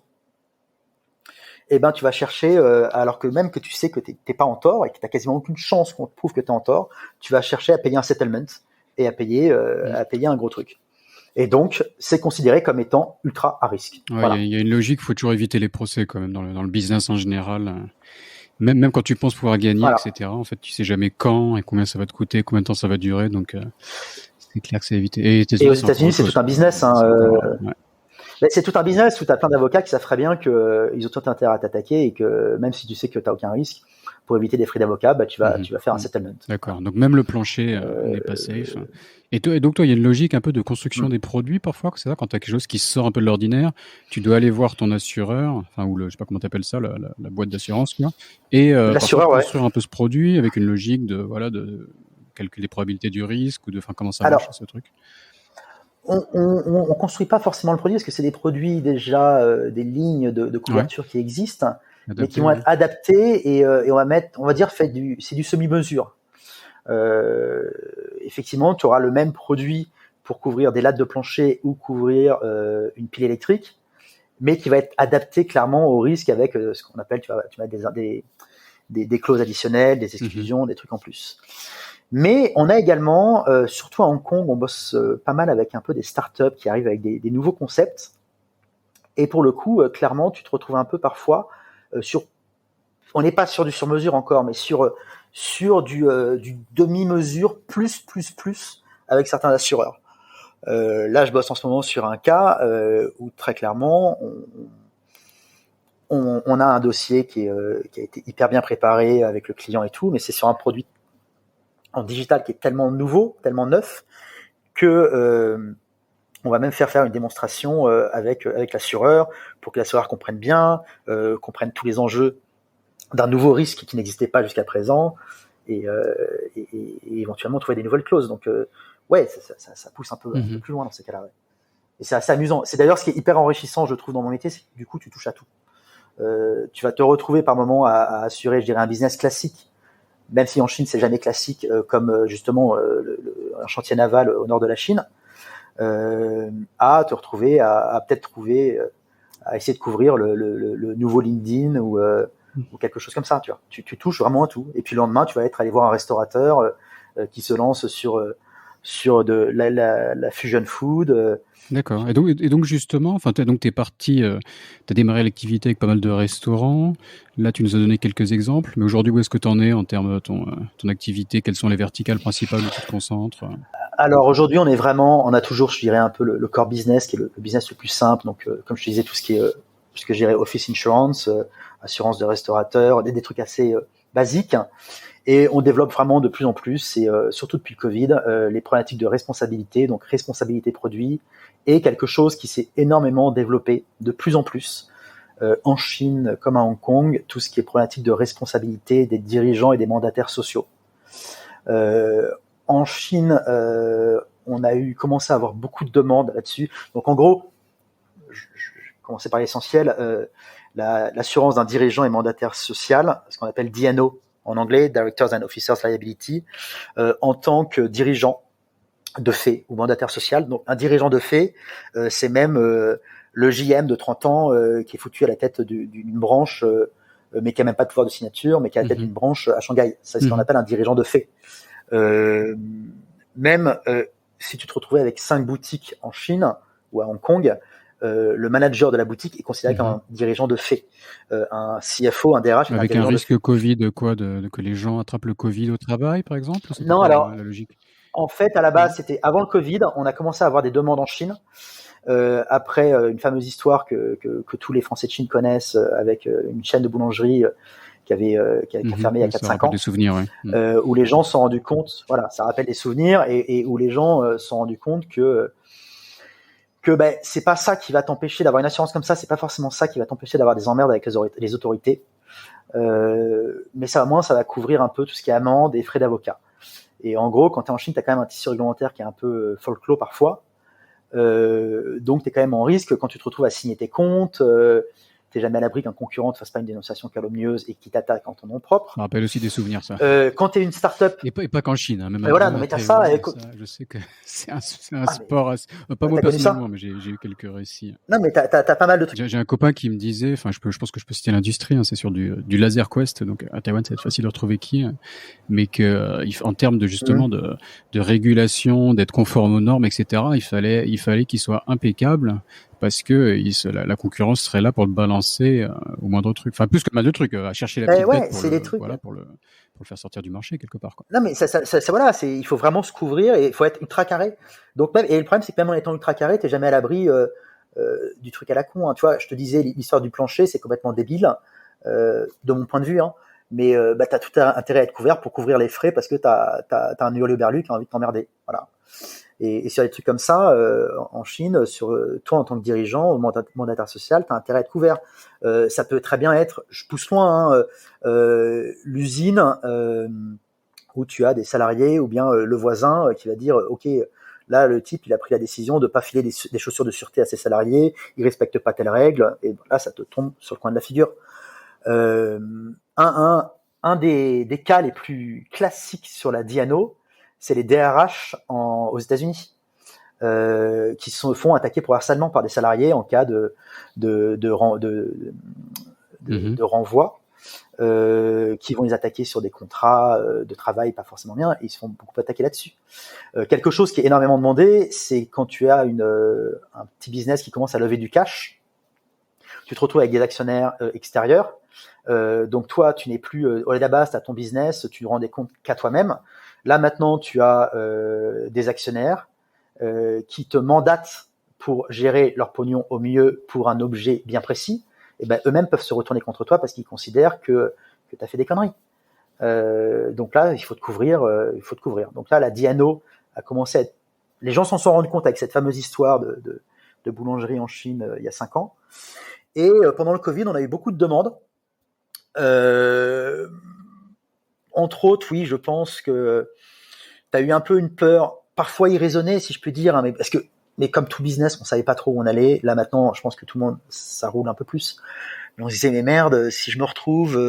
eh ben tu vas chercher, alors que même que tu sais que t'es pas en tort et que t'as quasiment aucune chance qu'on te prouve que t'es en tort, tu vas chercher à payer un settlement et à payer un gros truc. Et donc, c'est considéré comme étant ultra à risque. Ouais, voilà. y a une logique, il faut toujours éviter les procès quand même dans le business en général. Même quand tu penses pouvoir gagner, etc. En fait, tu sais jamais quand et combien ça va te coûter, combien de temps ça va durer, donc c'est clair que c'est évité. Et aux États-Unis, c'est tout un business. C'est tout un business où tu as plein d'avocats qui savent très bien qu'ils ont tout intérêt à t'attaquer et que même si tu sais que tu n'as aucun risque, pour éviter des frais d'avocat, tu vas faire un settlement. D'accord. Donc même le plancher n'est pas safe. Et donc toi, il y a une logique un peu de construction des produits parfois, c'est ça, quand tu as quelque chose qui sort un peu de l'ordinaire, tu dois aller voir ton assureur, enfin ou je sais pas comment t'appelles ça, la boîte d'assurance, quoi, et l'assureur, construire un peu ce produit avec une logique de calculer les probabilités du risque ou de comment ça marche ce truc. On construit pas forcément le produit parce que c'est des produits déjà des lignes de couverture qui existent, mais qui vont être adaptés et on va dire c'est du semi-mesure. Effectivement, tu auras le même produit pour couvrir des lattes de plancher ou couvrir une pile électrique, mais qui va être adapté clairement au risque avec ce qu'on appelle, tu vas des clauses additionnelles, des exclusions, des trucs en plus. Mais on a également, surtout à Hong Kong, on bosse pas mal avec un peu des startups qui arrivent avec des nouveaux concepts. Et pour le coup, clairement, tu te retrouves un peu parfois on n'est pas sur du sur-mesure encore, mais sur du demi-mesure plus avec certains assureurs. Là, je bosse en ce moment sur un cas où très clairement, on a un dossier qui a été hyper bien préparé avec le client et tout, mais c'est sur un produit en digital qui est tellement nouveau, tellement neuf, que on va même faire une démonstration avec l'assureur pour que l'assureur comprenne bien, comprenne tous les enjeux d'un nouveau risque qui n'existait pas jusqu'à présent, et éventuellement trouver des nouvelles clauses. Donc ça pousse un peu plus loin dans ces cas-là. Ouais. Et c'est assez amusant. C'est d'ailleurs ce qui est hyper enrichissant, je trouve, dans mon métier, c'est que du coup tu touches à tout. Tu vas te retrouver par moment à assurer, je dirais, un business classique, même si en Chine c'est jamais classique, comme justement un chantier naval au nord de la Chine, à te retrouver à peut-être trouver, à essayer de couvrir le nouveau LinkedIn ou quelque chose comme ça. Tu touches vraiment à tout. Et puis le lendemain, tu vas aller voir un restaurateur qui se lance sur de la fusion food. D'accord. Et donc justement, t'es parti, t'as démarré l'activité avec pas mal de restaurants. Là, tu nous as donné quelques exemples. Mais aujourd'hui, où est-ce que tu en es en termes de ton activité? Quelles sont les verticales principales où tu te concentres? Alors aujourd'hui, on a toujours, je dirais, un peu le core business qui est le business le plus simple. Donc, comme je te disais, tout ce que je dirais office insurance, assurance de restaurateur, des trucs assez basiques. Et on développe vraiment de plus en plus, et surtout depuis le Covid, les problématiques de responsabilité, donc responsabilité produit, et quelque chose qui s'est énormément développé de plus en plus en Chine comme à Hong Kong, tout ce qui est problématique de responsabilité des dirigeants et des mandataires sociaux. En Chine, on a commencé à avoir beaucoup de demandes là-dessus. Donc en gros, je vais commencer par l'essentiel, l'assurance d'un dirigeant et mandataire social, ce qu'on appelle DNO en anglais, Directors and Officers Liability, en tant que dirigeant de fait ou mandataire social. Donc un dirigeant de fait, c'est même le JM de 30 ans qui est foutu à la tête d'une branche, mais qui a même pas de pouvoir de signature, mais qui a la tête d'une branche à Shanghai. C'est ce qu'on appelle un dirigeant de fait. Même si tu te retrouvais avec 5 boutiques en Chine ou à Hong Kong, le manager de la boutique est considéré comme un dirigeant de fait. Un CFO, un DRH. Avec un risque Covid, que les gens attrapent le Covid au travail, par exemple? Non, alors, la logique. En fait, à la base, c'était avant le Covid. On a commencé à avoir des demandes en Chine. Après une fameuse histoire que tous les Français de Chine connaissent, avec une chaîne de boulangerie qui a fermé il y a 4-5 ans. Des souvenirs, ouais. Où les gens se sont rendus compte, voilà, ça rappelle des souvenirs, et où les gens se sont rendus compte que c'est pas ça qui va t'empêcher d'avoir une assurance comme ça, c'est pas forcément ça qui va t'empêcher d'avoir des emmerdes avec les autorités. Mais ça, au moins, ça va couvrir un peu tout ce qui est amende et frais d'avocat. Et en gros, quand tu es en Chine, tu as quand même un tissu réglementaire qui est un peu folklore parfois. Donc, tu es quand même en risque quand tu te retrouves à signer tes comptes. t'es jamais à l'abri qu'un concurrent te fasse pas une dénonciation calomnieuse et qui t'attaque en ton nom propre. Ça rappelle aussi des souvenirs, ça. Quand t'es une start-up. Et pas qu'en Chine, hein, même voilà, non, mais t'as ça, je sais que c'est un sport assez... Pas moi personnellement, mais j'ai eu quelques récits. Non, mais t'as pas mal de trucs. J'ai un copain qui me disait, enfin, je pense que je peux citer l'industrie, hein, c'est sur du laser quest, donc à Taïwan, ça va être facile de retrouver qui, mais que, en termes de, justement, de régulation, d'être conforme aux normes, etc., il fallait qu'il soit impeccable, parce que la concurrence serait là pour le balancer au moindre truc. Enfin, plus que mal de trucs, à chercher la petite bête pour le faire sortir du marché quelque part, quoi. Non, mais ça voilà, il faut vraiment se couvrir et il faut être ultra carré. Donc même, et le problème, c'est que même en étant ultra carré, t'es jamais à l'abri du truc à la con. Hein. Tu vois, je te disais, l'histoire du plancher, c'est complètement débile, de mon point de vue. Hein. Mais t'as tout intérêt à être couvert pour couvrir les frais parce que t'as un hurluberlu qui a envie de t'emmerder. Voilà. Et sur des trucs comme ça, en Chine, toi en tant que dirigeant ou mandataire social, t'as intérêt à être couvert. Ça peut très bien être, je pousse loin, l'usine où tu as des salariés ou bien le voisin qui va dire, ok, là le type il a pris la décision de pas filer des chaussures de sûreté à ses salariés, il respecte pas telle règle, et là ça te tombe sur le coin de la figure. Un des cas les plus classiques sur la DNO, c'est les DRH aux États-Unis, qui se font attaquer pour harcèlement par des salariés en cas de renvoi, qui vont les attaquer sur des contrats de travail pas forcément bien, et ils se font beaucoup attaquer là-dessus. Quelque chose qui est énormément demandé, c'est quand tu as un petit business qui commence à lever du cash, tu te retrouves avec des actionnaires extérieurs. Donc toi, tu n'es plus au la base, tu as ton business, tu rends des comptes qu'à toi-même. Là maintenant, tu as des actionnaires qui te mandatent pour gérer leur pognon au mieux pour un objet bien précis. Et ben eux-mêmes peuvent se retourner contre toi parce qu'ils considèrent que tu as fait des conneries. Donc là, il faut te couvrir. Donc là, la DNO a commencé à être... Les gens s'en sont rendus compte avec cette fameuse histoire de boulangerie en Chine il y a 5 ans. Et pendant le Covid, on a eu beaucoup de demandes. Entre autres, oui, je pense que tu as eu un peu une peur, parfois irraisonnée, si je puis dire, hein, mais comme tout business, on savait pas trop où on allait. Là maintenant, je pense que tout le monde, ça roule un peu plus. Mais on se disait, mais merde, si je me retrouve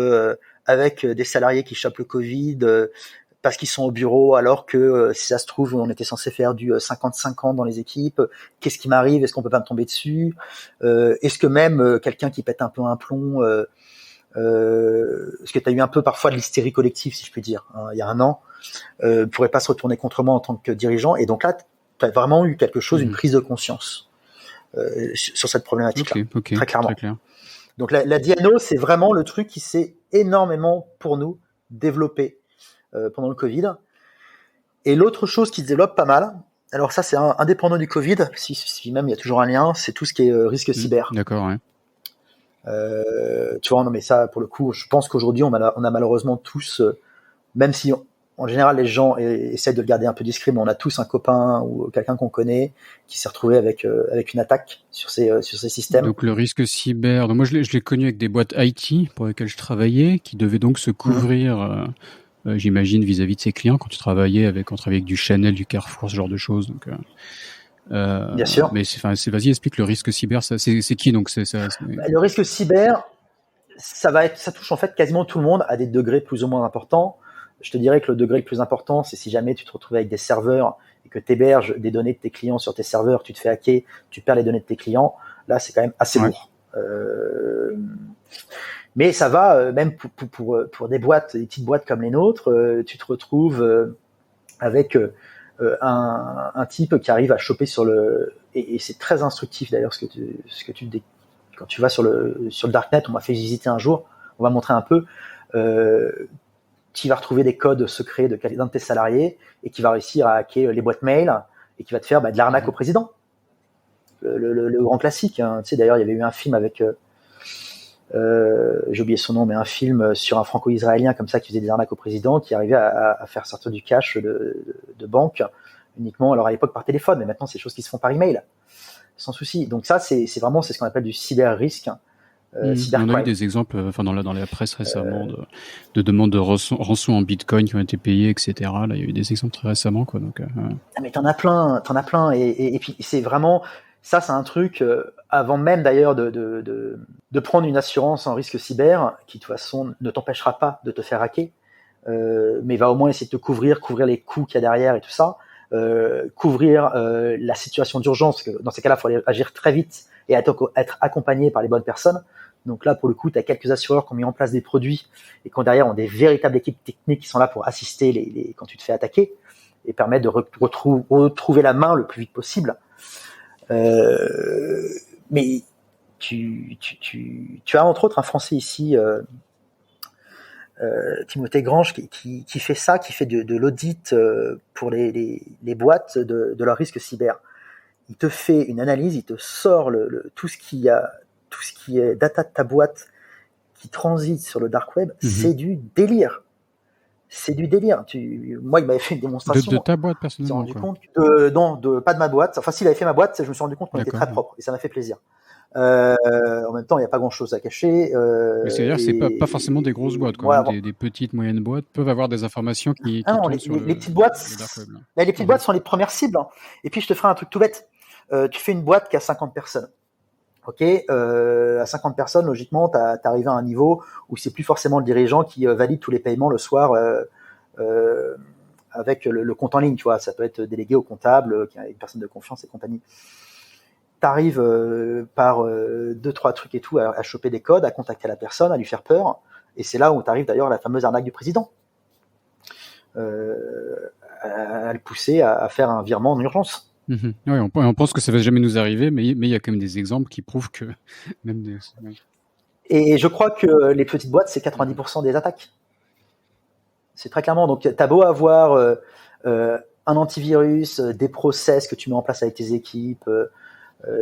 avec des salariés qui chopent le Covid parce qu'ils sont au bureau, alors que si ça se trouve, on était censé faire du 50-50 dans les équipes, qu'est-ce qui m'arrive? Est-ce qu'on peut pas me tomber dessus? Est-ce que même quelqu'un qui pète un peu un plomb, parce que tu as eu un peu parfois de l'hystérie collective, si je puis dire, hein, il y a un an, pourrait pas se retourner contre moi en tant que dirigeant. Et donc là, tu as vraiment eu quelque chose, une prise de conscience sur cette problématique-là, okay, très clairement. Très clair. Donc la DNO, c'est vraiment le truc qui s'est énormément, pour nous, développé pendant le Covid. Et l'autre chose qui se développe pas mal, alors ça c'est indépendant du Covid, si même il y a toujours un lien, c'est tout ce qui est risque cyber. D'accord, ouais. Tu vois, non mais ça, pour le coup, je pense qu'aujourd'hui, on a malheureusement tous, même si en général les gens essaient de le garder un peu discret, mais on a tous un copain ou quelqu'un qu'on connaît qui s'est retrouvé avec une attaque sur ces systèmes. Donc le risque cyber, donc moi je l'ai connu avec des boîtes IT pour lesquelles je travaillais, qui devaient donc se couvrir, j'imagine, vis-à-vis de ses clients quand on travaillait avec du Chanel, du Carrefour, ce genre de choses. Donc bien sûr. Mais vas-y, explique le risque cyber. C'est qui donc Le risque cyber, ça touche en fait quasiment tout le monde à des degrés plus ou moins importants. Je te dirais que le degré le plus important, c'est si jamais tu te retrouves avec des serveurs et que tu héberges des données de tes clients sur tes serveurs, tu te fais hacker, tu perds les données de tes clients. Là, c'est quand même assez lourd. Mais ça va, même pour des petites boîtes comme les nôtres, tu te retrouves avec un type qui arrive à choper sur et c'est très instructif d'ailleurs quand tu vas sur le darknet, on m'a fait visiter un jour, on va montrer un peu, qui va retrouver des codes secrets d'un de tes salariés et qui va réussir à hacker les boîtes mail et qui va te faire de l'arnaque au président. Le grand classique, hein. Tu sais, d'ailleurs, il y avait eu un film avec, j'ai oublié son nom, mais un film sur un franco-israélien comme ça qui faisait des arnaques au président, qui arrivait à faire sortir du cash de banque uniquement, alors à l'époque par téléphone, mais maintenant c'est des choses qui se font par email, sans souci. Donc ça, c'est vraiment ce qu'on appelle du cyber-risque. On a eu des exemples dans la presse récemment de demandes de rançon en bitcoin qui ont été payées, etc. Là, il y a eu des exemples très récemment, quoi. Donc, mais t'en as plein. Et puis c'est vraiment, Ça, c'est un truc, avant même d'ailleurs de prendre une assurance en risque cyber, qui de toute façon ne t'empêchera pas de te faire hacker, mais va au moins essayer de te couvrir les coûts qu'il y a derrière et tout ça, couvrir la situation d'urgence, parce que dans ces cas-là, il faut agir très vite et être accompagné par les bonnes personnes. Donc là, pour le coup, tu as quelques assureurs qui ont mis en place des produits et qui derrière ont des véritables équipes techniques qui sont là pour assister quand tu te fais attaquer et permettre de retrouver la main le plus vite possible. Mais tu as entre autres un Français ici, Timothée Grange, qui fait ça, qui fait de l'audit pour les boîtes de leur risque cyber. Il te fait une analyse, il te sort tout ce qui est data de ta boîte qui transite sur le dark web. C'est du délire. Moi, il m'avait fait une démonstration. De ta boîte personnellement. Je me suis rendu compte pas de ma boîte. Enfin, s'il avait fait ma boîte, je me suis rendu compte qu'on était très propre et ça m'a fait plaisir. En même temps, il n'y a pas grand-chose à cacher. Mais c'est-à-dire, c'est pas forcément des grosses boîtes, quoi. Voilà, des petites, moyennes boîtes peuvent avoir des informations qui tombent sur les petites boîtes. Le dark web. Les petites boîtes sont les premières cibles. Et puis, je te ferai un truc tout bête. Tu fais une boîte qui a 50 personnes. Ok, à 50 personnes, logiquement, t'arrives à un niveau où c'est plus forcément le dirigeant qui valide tous les paiements le soir avec le compte en ligne. Tu vois, ça peut être délégué au comptable, qui a une personne de confiance et compagnie. T'arrives par 2-3 trucs et tout à choper des codes, à contacter la personne, à lui faire peur. Et c'est là où t'arrives d'ailleurs à la fameuse arnaque du président. À le pousser à faire un virement en urgence. Oui, on pense que ça va jamais nous arriver, mais il y a quand même des exemples qui prouvent que même des... Et je crois que les petites boîtes, c'est 90% des attaques. C'est très clairement. Donc, t'as beau avoir un antivirus, des process que tu mets en place avec tes équipes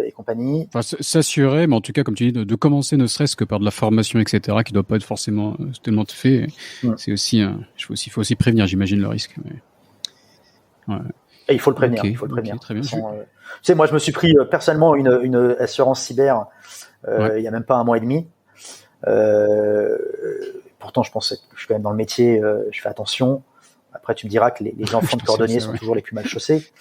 et compagnie. Enfin, s'assurer, mais en tout cas, comme tu dis, de commencer ne serait-ce que par de la formation, etc., qui doit pas être forcément tellement fait. C'est aussi, il faut aussi prévenir, j'imagine, le risque. Mais... Ouais. Et il faut le prévenir. Okay, il faut le prévenir. Très bien. Tu sais, moi, je me suis pris personnellement une assurance cyber il y a même pas un mois et demi. Pourtant, je pense que je suis quand même dans le métier, je fais attention. Après, tu me diras que les enfants de cordonniers sont toujours les plus mal chaussés.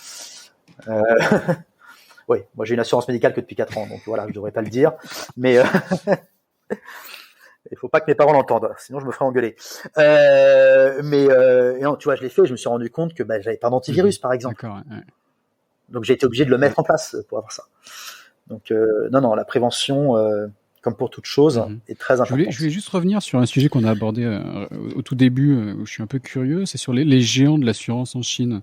Oui, moi j'ai une assurance médicale que depuis 4 ans, donc voilà, je devrais pas le dire. Mais il faut pas que mes parents l'entendent, sinon je me ferai engueuler. Et non, tu vois, je l'ai fait, je me suis rendu compte que j'avais pas d'antivirus, par exemple. D'accord, ouais. Donc j'ai été obligé de le mettre en place pour avoir ça. Donc non, la prévention, comme pour toute chose, est très importante. Je voulais juste revenir sur un sujet qu'on a abordé au tout début, où je suis un peu curieux, c'est sur les géants de l'assurance en Chine.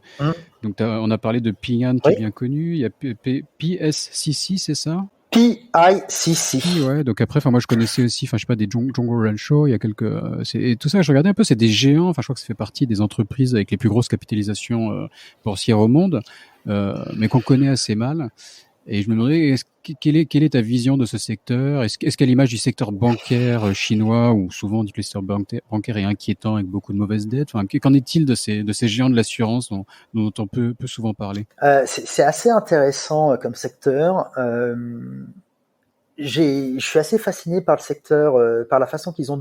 Donc on a parlé de Ping An qui est bien connu, il y a PSCC, c'est ça? PICC. Ouais, donc après, moi je connaissais aussi, je sais pas, des Djongo Rancho, il y a quelques, et tout ça, je regardais un peu, c'est des géants, je crois que ça fait partie des entreprises avec les plus grosses capitalisations boursières au monde, mais qu'on connaît assez mal. Et je me demandais, quelle est ta vision de ce secteur? Est-ce qu'à l'image du secteur bancaire chinois, où souvent on dit que le secteur bancaire est inquiétant avec beaucoup de mauvaises dettes, qu'en est-il de ces géants de l'assurance dont on peut souvent parler? C'est assez intéressant comme secteur. Je suis assez fasciné par le secteur, par la façon qu'ils ont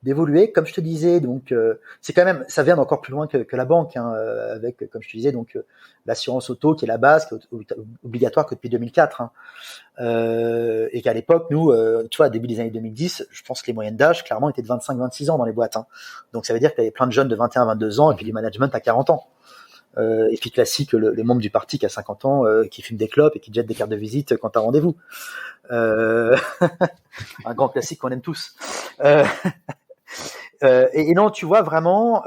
d'évoluer. Comme je te disais, donc c'est quand même, ça vient d'encore plus loin que la banque, avec, comme je te disais, donc l'assurance auto qui est la base, qui est obligatoire que depuis 2004, et qu'à l'époque, nous, tu vois, début des années 2010, je pense que les moyennes d'âge, clairement, étaient de 25-26 ans dans les boîtes. Donc ça veut dire qu'il y avait plein de jeunes de 21-22 ans et puis du management à 40 ans. Et puis classique, les membres du parti qui a 50 ans, qui fument des clopes et qui jettent des cartes de visite quand t'as rendez-vous. Un grand classique qu'on aime tous. Et non, tu vois vraiment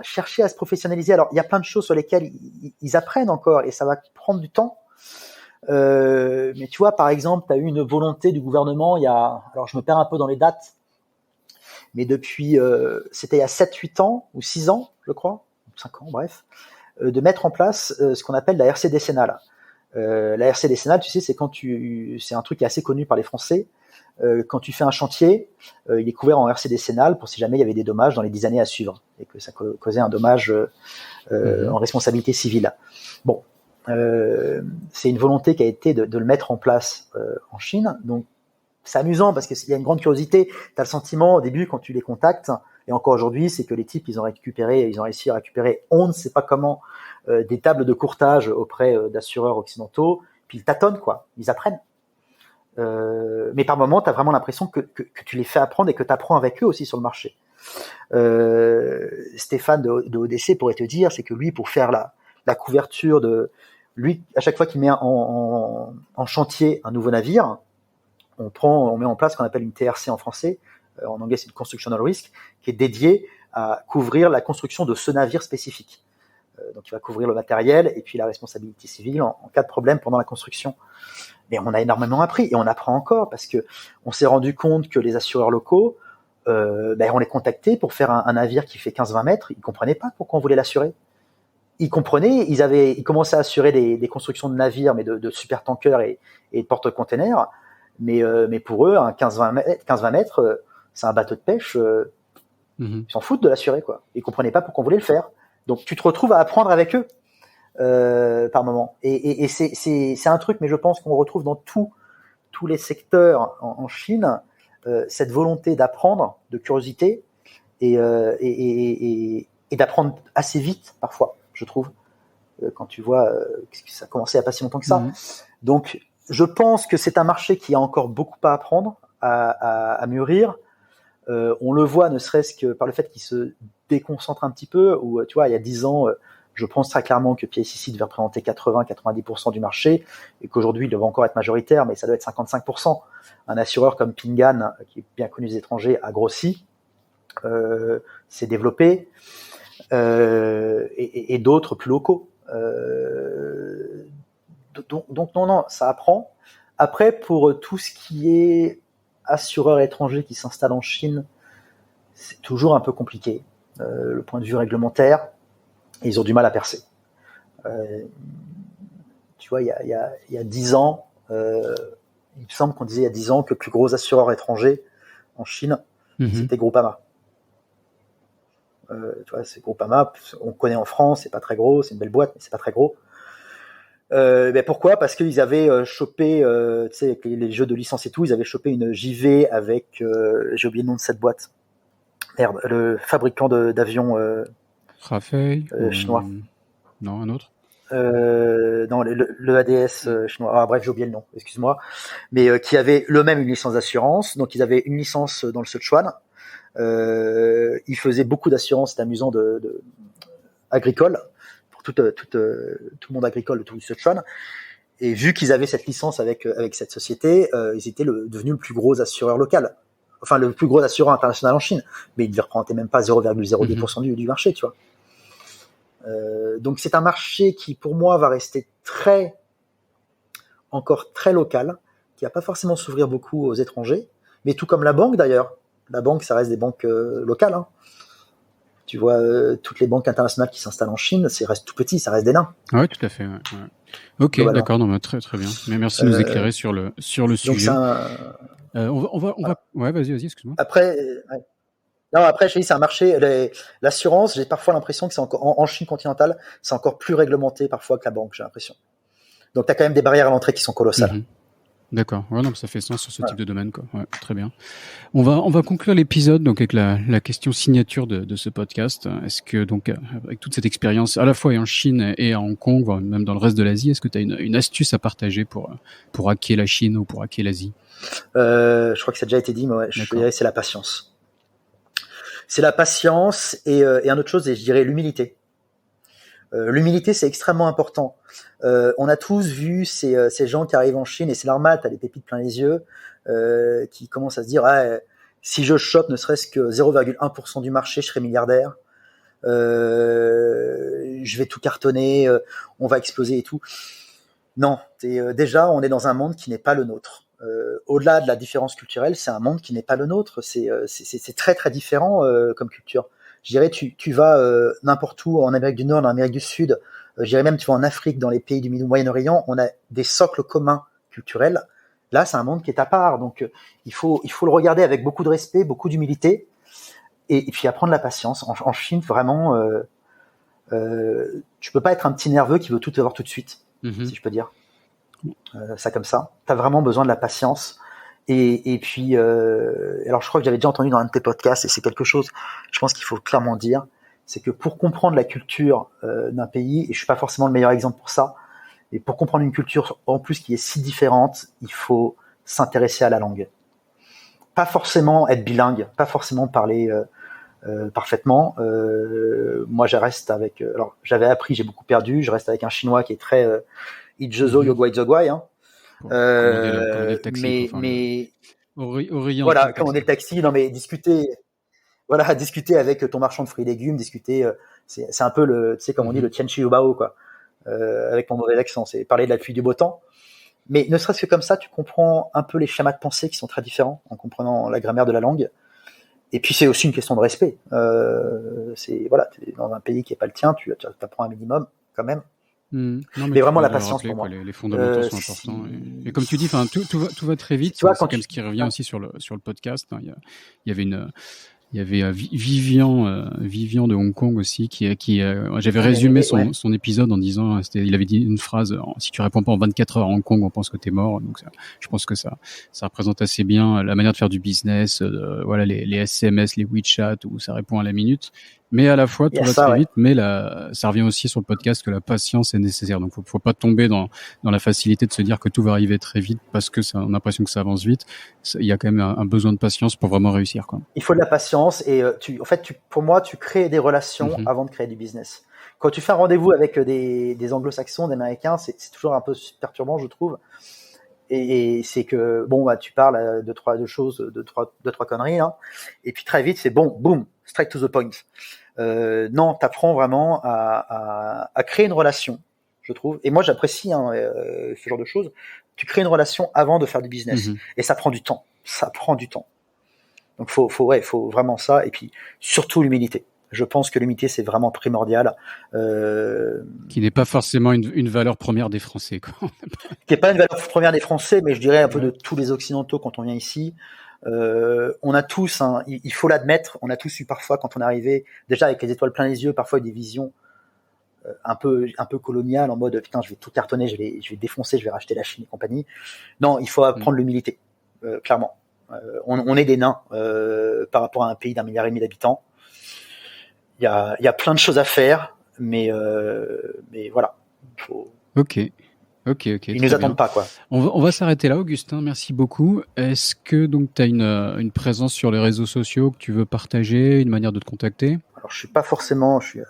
chercher à se professionnaliser. Alors, il y a plein de choses sur lesquelles ils apprennent encore et ça va prendre du temps. Mais tu vois, par exemple, tu as eu une volonté du gouvernement, alors je me perds un peu dans les dates, mais depuis, c'était il y a 7-8 ans ou 6 ans, je crois, 5 ans, bref, de mettre en place ce qu'on appelle la RC décennale. La RC décennale, tu sais, c'est un truc qui est assez connu par les Français. Quand tu fais un chantier, il est couvert en RC décennale pour si jamais il y avait des dommages dans les 10 années à suivre et que ça causait un dommage en responsabilité civile. Bon, c'est une volonté qui a été de le mettre en place en Chine. Donc, c'est amusant parce qu'il y a une grande curiosité. T'as le sentiment au début quand tu les contactes, et encore aujourd'hui, c'est que les types ils ont réussi à récupérer, on ne sait pas comment, des tables de courtage auprès d'assureurs occidentaux. Puis ils tâtonnent quoi, ils apprennent. Mais par moment, t'as vraiment l'impression que tu les fais apprendre et que t'apprends avec eux aussi sur le marché. Stéphane de ODC pourrait te dire, c'est que lui, pour faire la couverture lui, à chaque fois qu'il met en chantier un nouveau navire, on met en place ce qu'on appelle une TRC en français, en anglais c'est une Constructional Risk, qui est dédiée à couvrir la construction de ce navire spécifique. Donc il va couvrir le matériel et puis la responsabilité civile en cas de problème pendant la construction. Mais on a énormément appris et on apprend encore parce que on s'est rendu compte que les assureurs locaux, on les contactait pour faire un navire qui fait 15-20 mètres, ils comprenaient pas pourquoi on voulait l'assurer. Ils comprenaient, ils commençaient à assurer des constructions de navires, mais de super tankers et de porte-containers. Mais pour eux, un 15-20 mètres, c'est un bateau de pêche. Ils s'en foutent de l'assurer, quoi. Ils comprenaient pas pourquoi on voulait le faire. Donc tu te retrouves à apprendre avec eux par moment. Et c'est un truc, mais je pense qu'on retrouve dans tous les secteurs en Chine, cette volonté d'apprendre, de curiosité et d'apprendre assez vite parfois, je trouve. Quand tu vois que ça a commencé à pas si longtemps que ça. Donc je pense que c'est un marché qui a encore beaucoup à apprendre, à mûrir. On le voit ne serait-ce que par le fait qu'il se déconcentre un petit peu, où tu vois, il y a 10 ans, je pense très clairement que PICC devait représenter 80-90% du marché, et qu'aujourd'hui il devait encore être majoritaire, mais ça doit être 55%. Un assureur comme Ping An, qui est bien connu des étrangers, a grossi, s'est développé, et d'autres plus locaux. Donc non, ça apprend. Après, pour tout ce qui est assureurs étrangers qui s'installent en Chine, c'est toujours un peu compliqué. Le point de vue réglementaire, ils ont du mal à percer. Tu vois, il y a 10 ans, il me semble qu'on disait il y a 10 ans que le plus gros assureur étranger en Chine, c'était Groupama. Tu vois, c'est Groupama, on connaît en France, c'est pas très gros, c'est une belle boîte, mais c'est pas très gros. Pourquoi ? Parce qu'ils avaient chopé, tu sais, avec les jeux de licence et tout, ils avaient chopé une JV avec, j'ai oublié le nom de cette boîte. Merde, le fabricant d'avions Rafale chinois. Non, un autre. Non, le ADS chinois. Ah, bref, j'ai oublié le nom, excuse-moi. Mais qui avait eux-mêmes une licence d'assurance. Donc, ils avaient une licence dans le Sichuan. Ils faisaient beaucoup d'assurance, c'est amusant, agricole, pour tout le monde agricole de tout le Sichuan. Et vu qu'ils avaient cette licence avec cette société, ils étaient devenus le plus gros assureur local. Enfin, le plus gros assureur international en Chine. Mais ils ne représentaient même pas 0,02% du marché, tu vois. Donc c'est un marché qui, pour moi, va rester encore très local, qui va pas forcément s'ouvrir beaucoup aux étrangers, mais tout comme la banque d'ailleurs. La banque, ça reste des banques locales. Hein. Tu vois, toutes les banques internationales qui s'installent en Chine, ça reste tout petit, ça reste des nains. Ouais, tout à fait. Ouais. Ok, voilà. D'accord, non, mais très très bien. Mais merci de nous éclairer sur le sujet. On va. Ouais, vas-y, excuse-moi. Après. Non, après, je te dis, c'est un marché. L'assurance, j'ai parfois l'impression que c'est encore en Chine continentale, c'est encore plus réglementé parfois que la banque, j'ai l'impression. Donc, tu as quand même des barrières à l'entrée qui sont colossales. D'accord. Ouais, non, ça fait sens sur ce type de domaine, quoi. Ouais, très bien. On va conclure l'épisode donc avec la question signature de ce podcast. Est-ce que donc avec toute cette expérience à la fois en Chine et à Hong Kong, voire même dans le reste de l'Asie, est-ce que tu as une astuce à partager pour hacker la Chine ou pour hacker l'Asie ? Je crois que ça a déjà été dit, mais ouais, je dirais c'est la patience. C'est la patience et un autre chose, et je dirais l'humilité. L'humilité, c'est extrêmement important. On a tous vu ces gens qui arrivent en Chine, et c'est normal, t'as les pépites plein les yeux, qui commencent à se dire si je chope ne serait-ce que 0,1% du marché, je serai milliardaire. Je vais tout cartonner, on va exploser et tout. Non, déjà, on est dans un monde qui n'est pas le nôtre. Au-delà de la différence culturelle, c'est un monde qui n'est pas le nôtre. C'est très très différent comme culture. Je dirais, tu vas n'importe où, en Amérique du Nord, en Amérique du Sud, je dirais même tu vas en Afrique, dans les pays du Moyen-Orient, on a des socles communs culturels. Là, c'est un monde qui est à part. Donc, il faut le regarder avec beaucoup de respect, beaucoup d'humilité, et puis apprendre la patience. En Chine, vraiment, tu peux pas être un petit nerveux qui veut tout avoir tout de suite, si je peux dire. Ça comme ça. T'as vraiment besoin de la patience Et puis, alors je crois que j'avais déjà entendu dans un de tes podcasts, et c'est quelque chose, je pense qu'il faut clairement dire, c'est que pour comprendre la culture d'un pays, et je suis pas forcément le meilleur exemple pour ça, mais pour comprendre une culture en plus qui est si différente, il faut s'intéresser à la langue. Pas forcément être bilingue, pas forcément parler parfaitement. Moi, je reste avec. Alors, j'avais appris, j'ai beaucoup perdu. Je reste avec un chinois qui est très Ijezo Yogwai Zogwai. Hein. Commander le taxi, mais Aurélien, voilà, quand on est le taxi, non mais discuter avec ton marchand de fruits et légumes, discuter, c'est un peu le, tu sais, comme on dit, le tianchi ubao, quoi. Avec mon mauvais accent, c'est parler de la pluie du beau temps. Mais ne serait-ce que comme ça, tu comprends un peu les schémas de pensée qui sont très différents en comprenant la grammaire de la langue. Et puis c'est aussi une question de respect. C'est voilà, t'es dans un pays qui est pas le tien, tu apprends un minimum quand même. Non, mais vraiment la patience pour moi. Les fondamentaux sont importants. Et comme tu dis, tout va très vite. Tu vois, c'est comme ce qui revient aussi sur le podcast. Hein. Il y avait Vivian de Hong Kong aussi j'avais résumé son épisode en disant, il avait dit une phrase, si tu réponds pas en 24 heures à Hong Kong, on pense que t'es mort. Donc je pense que ça représente assez bien la manière de faire du business, voilà, les SMS, les WeChat, où ça répond à la minute. Mais à la fois, tout va très vite, mais ça revient aussi sur le podcast que la patience est nécessaire. Donc, faut pas tomber dans la facilité de se dire que tout va arriver très vite parce que on a l'impression que ça avance vite. Il y a quand même un besoin de patience pour vraiment réussir, quoi. Il faut de la patience et pour moi, tu crées des relations avant de créer du business. Quand tu fais un rendez-vous avec des anglo-saxons, des américains, c'est toujours un peu perturbant, je trouve. Et c'est que, tu parles de trois conneries, hein, et puis très vite, c'est bon, boom, straight to the point. Non, t'apprends vraiment à créer une relation, je trouve. Et moi, j'apprécie ce genre de choses. Tu crées une relation avant de faire du business, et ça prend du temps. Donc, faut vraiment ça. Et puis, surtout l'humilité. Je pense que l'humilité, c'est vraiment primordial. Qui n'est pas forcément une valeur première des Français, quoi. Qui n'est pas une valeur première des Français, mais je dirais un peu de tous les Occidentaux quand on vient ici. On a tous, il faut l'admettre, on a tous eu parfois, quand on est arrivé, déjà avec les étoiles plein les yeux, parfois des visions un peu coloniales, en mode putain, je vais tout cartonner, je vais défoncer, je vais racheter la Chine et compagnie. Non, il faut apprendre l'humilité, clairement. On est des nains par rapport à un pays d'1,5 milliard d'habitants. Il y a plein de choses à faire, mais voilà. Ok. Ils nous attendent pas, quoi. On va s'arrêter là, Augustin. Merci beaucoup. Est-ce que donc tu as une présence sur les réseaux sociaux que tu veux partager, une manière de te contacter? Alors je suis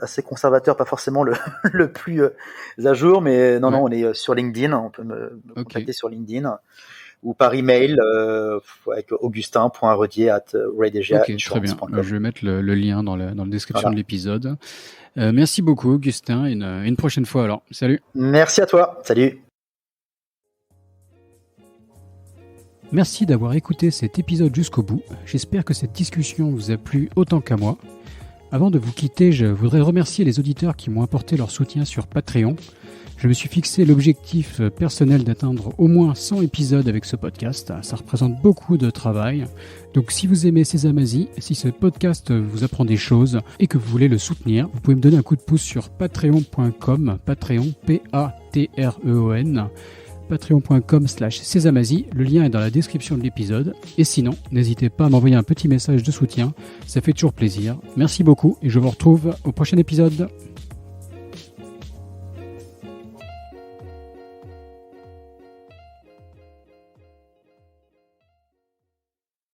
assez conservateur, pas forcément le plus à jour, mais non, on est sur LinkedIn. On peut me contacter sur LinkedIn ou par email avec augustin.redier@raydga. Ok, très bien. Je vais mettre le lien dans la description de l'épisode. Merci beaucoup, Augustin. Une prochaine fois alors. Salut. Merci à toi. Salut. Merci d'avoir écouté cet épisode jusqu'au bout. J'espère que cette discussion vous a plu autant qu'à moi. Avant de vous quitter, je voudrais remercier les auditeurs qui m'ont apporté leur soutien sur Patreon. Je me suis fixé l'objectif personnel d'atteindre au moins 100 épisodes avec ce podcast. Ça représente beaucoup de travail. Donc si vous aimez Sésame Asie, si ce podcast vous apprend des choses et que vous voulez le soutenir, vous pouvez me donner un coup de pouce sur patreon.com, Patreon, Patreon, patreon.com/Sésame-Asie. Le lien est dans la description de l'épisode. Et sinon, n'hésitez pas à m'envoyer un petit message de soutien. Ça fait toujours plaisir. Merci beaucoup et je vous retrouve au prochain épisode.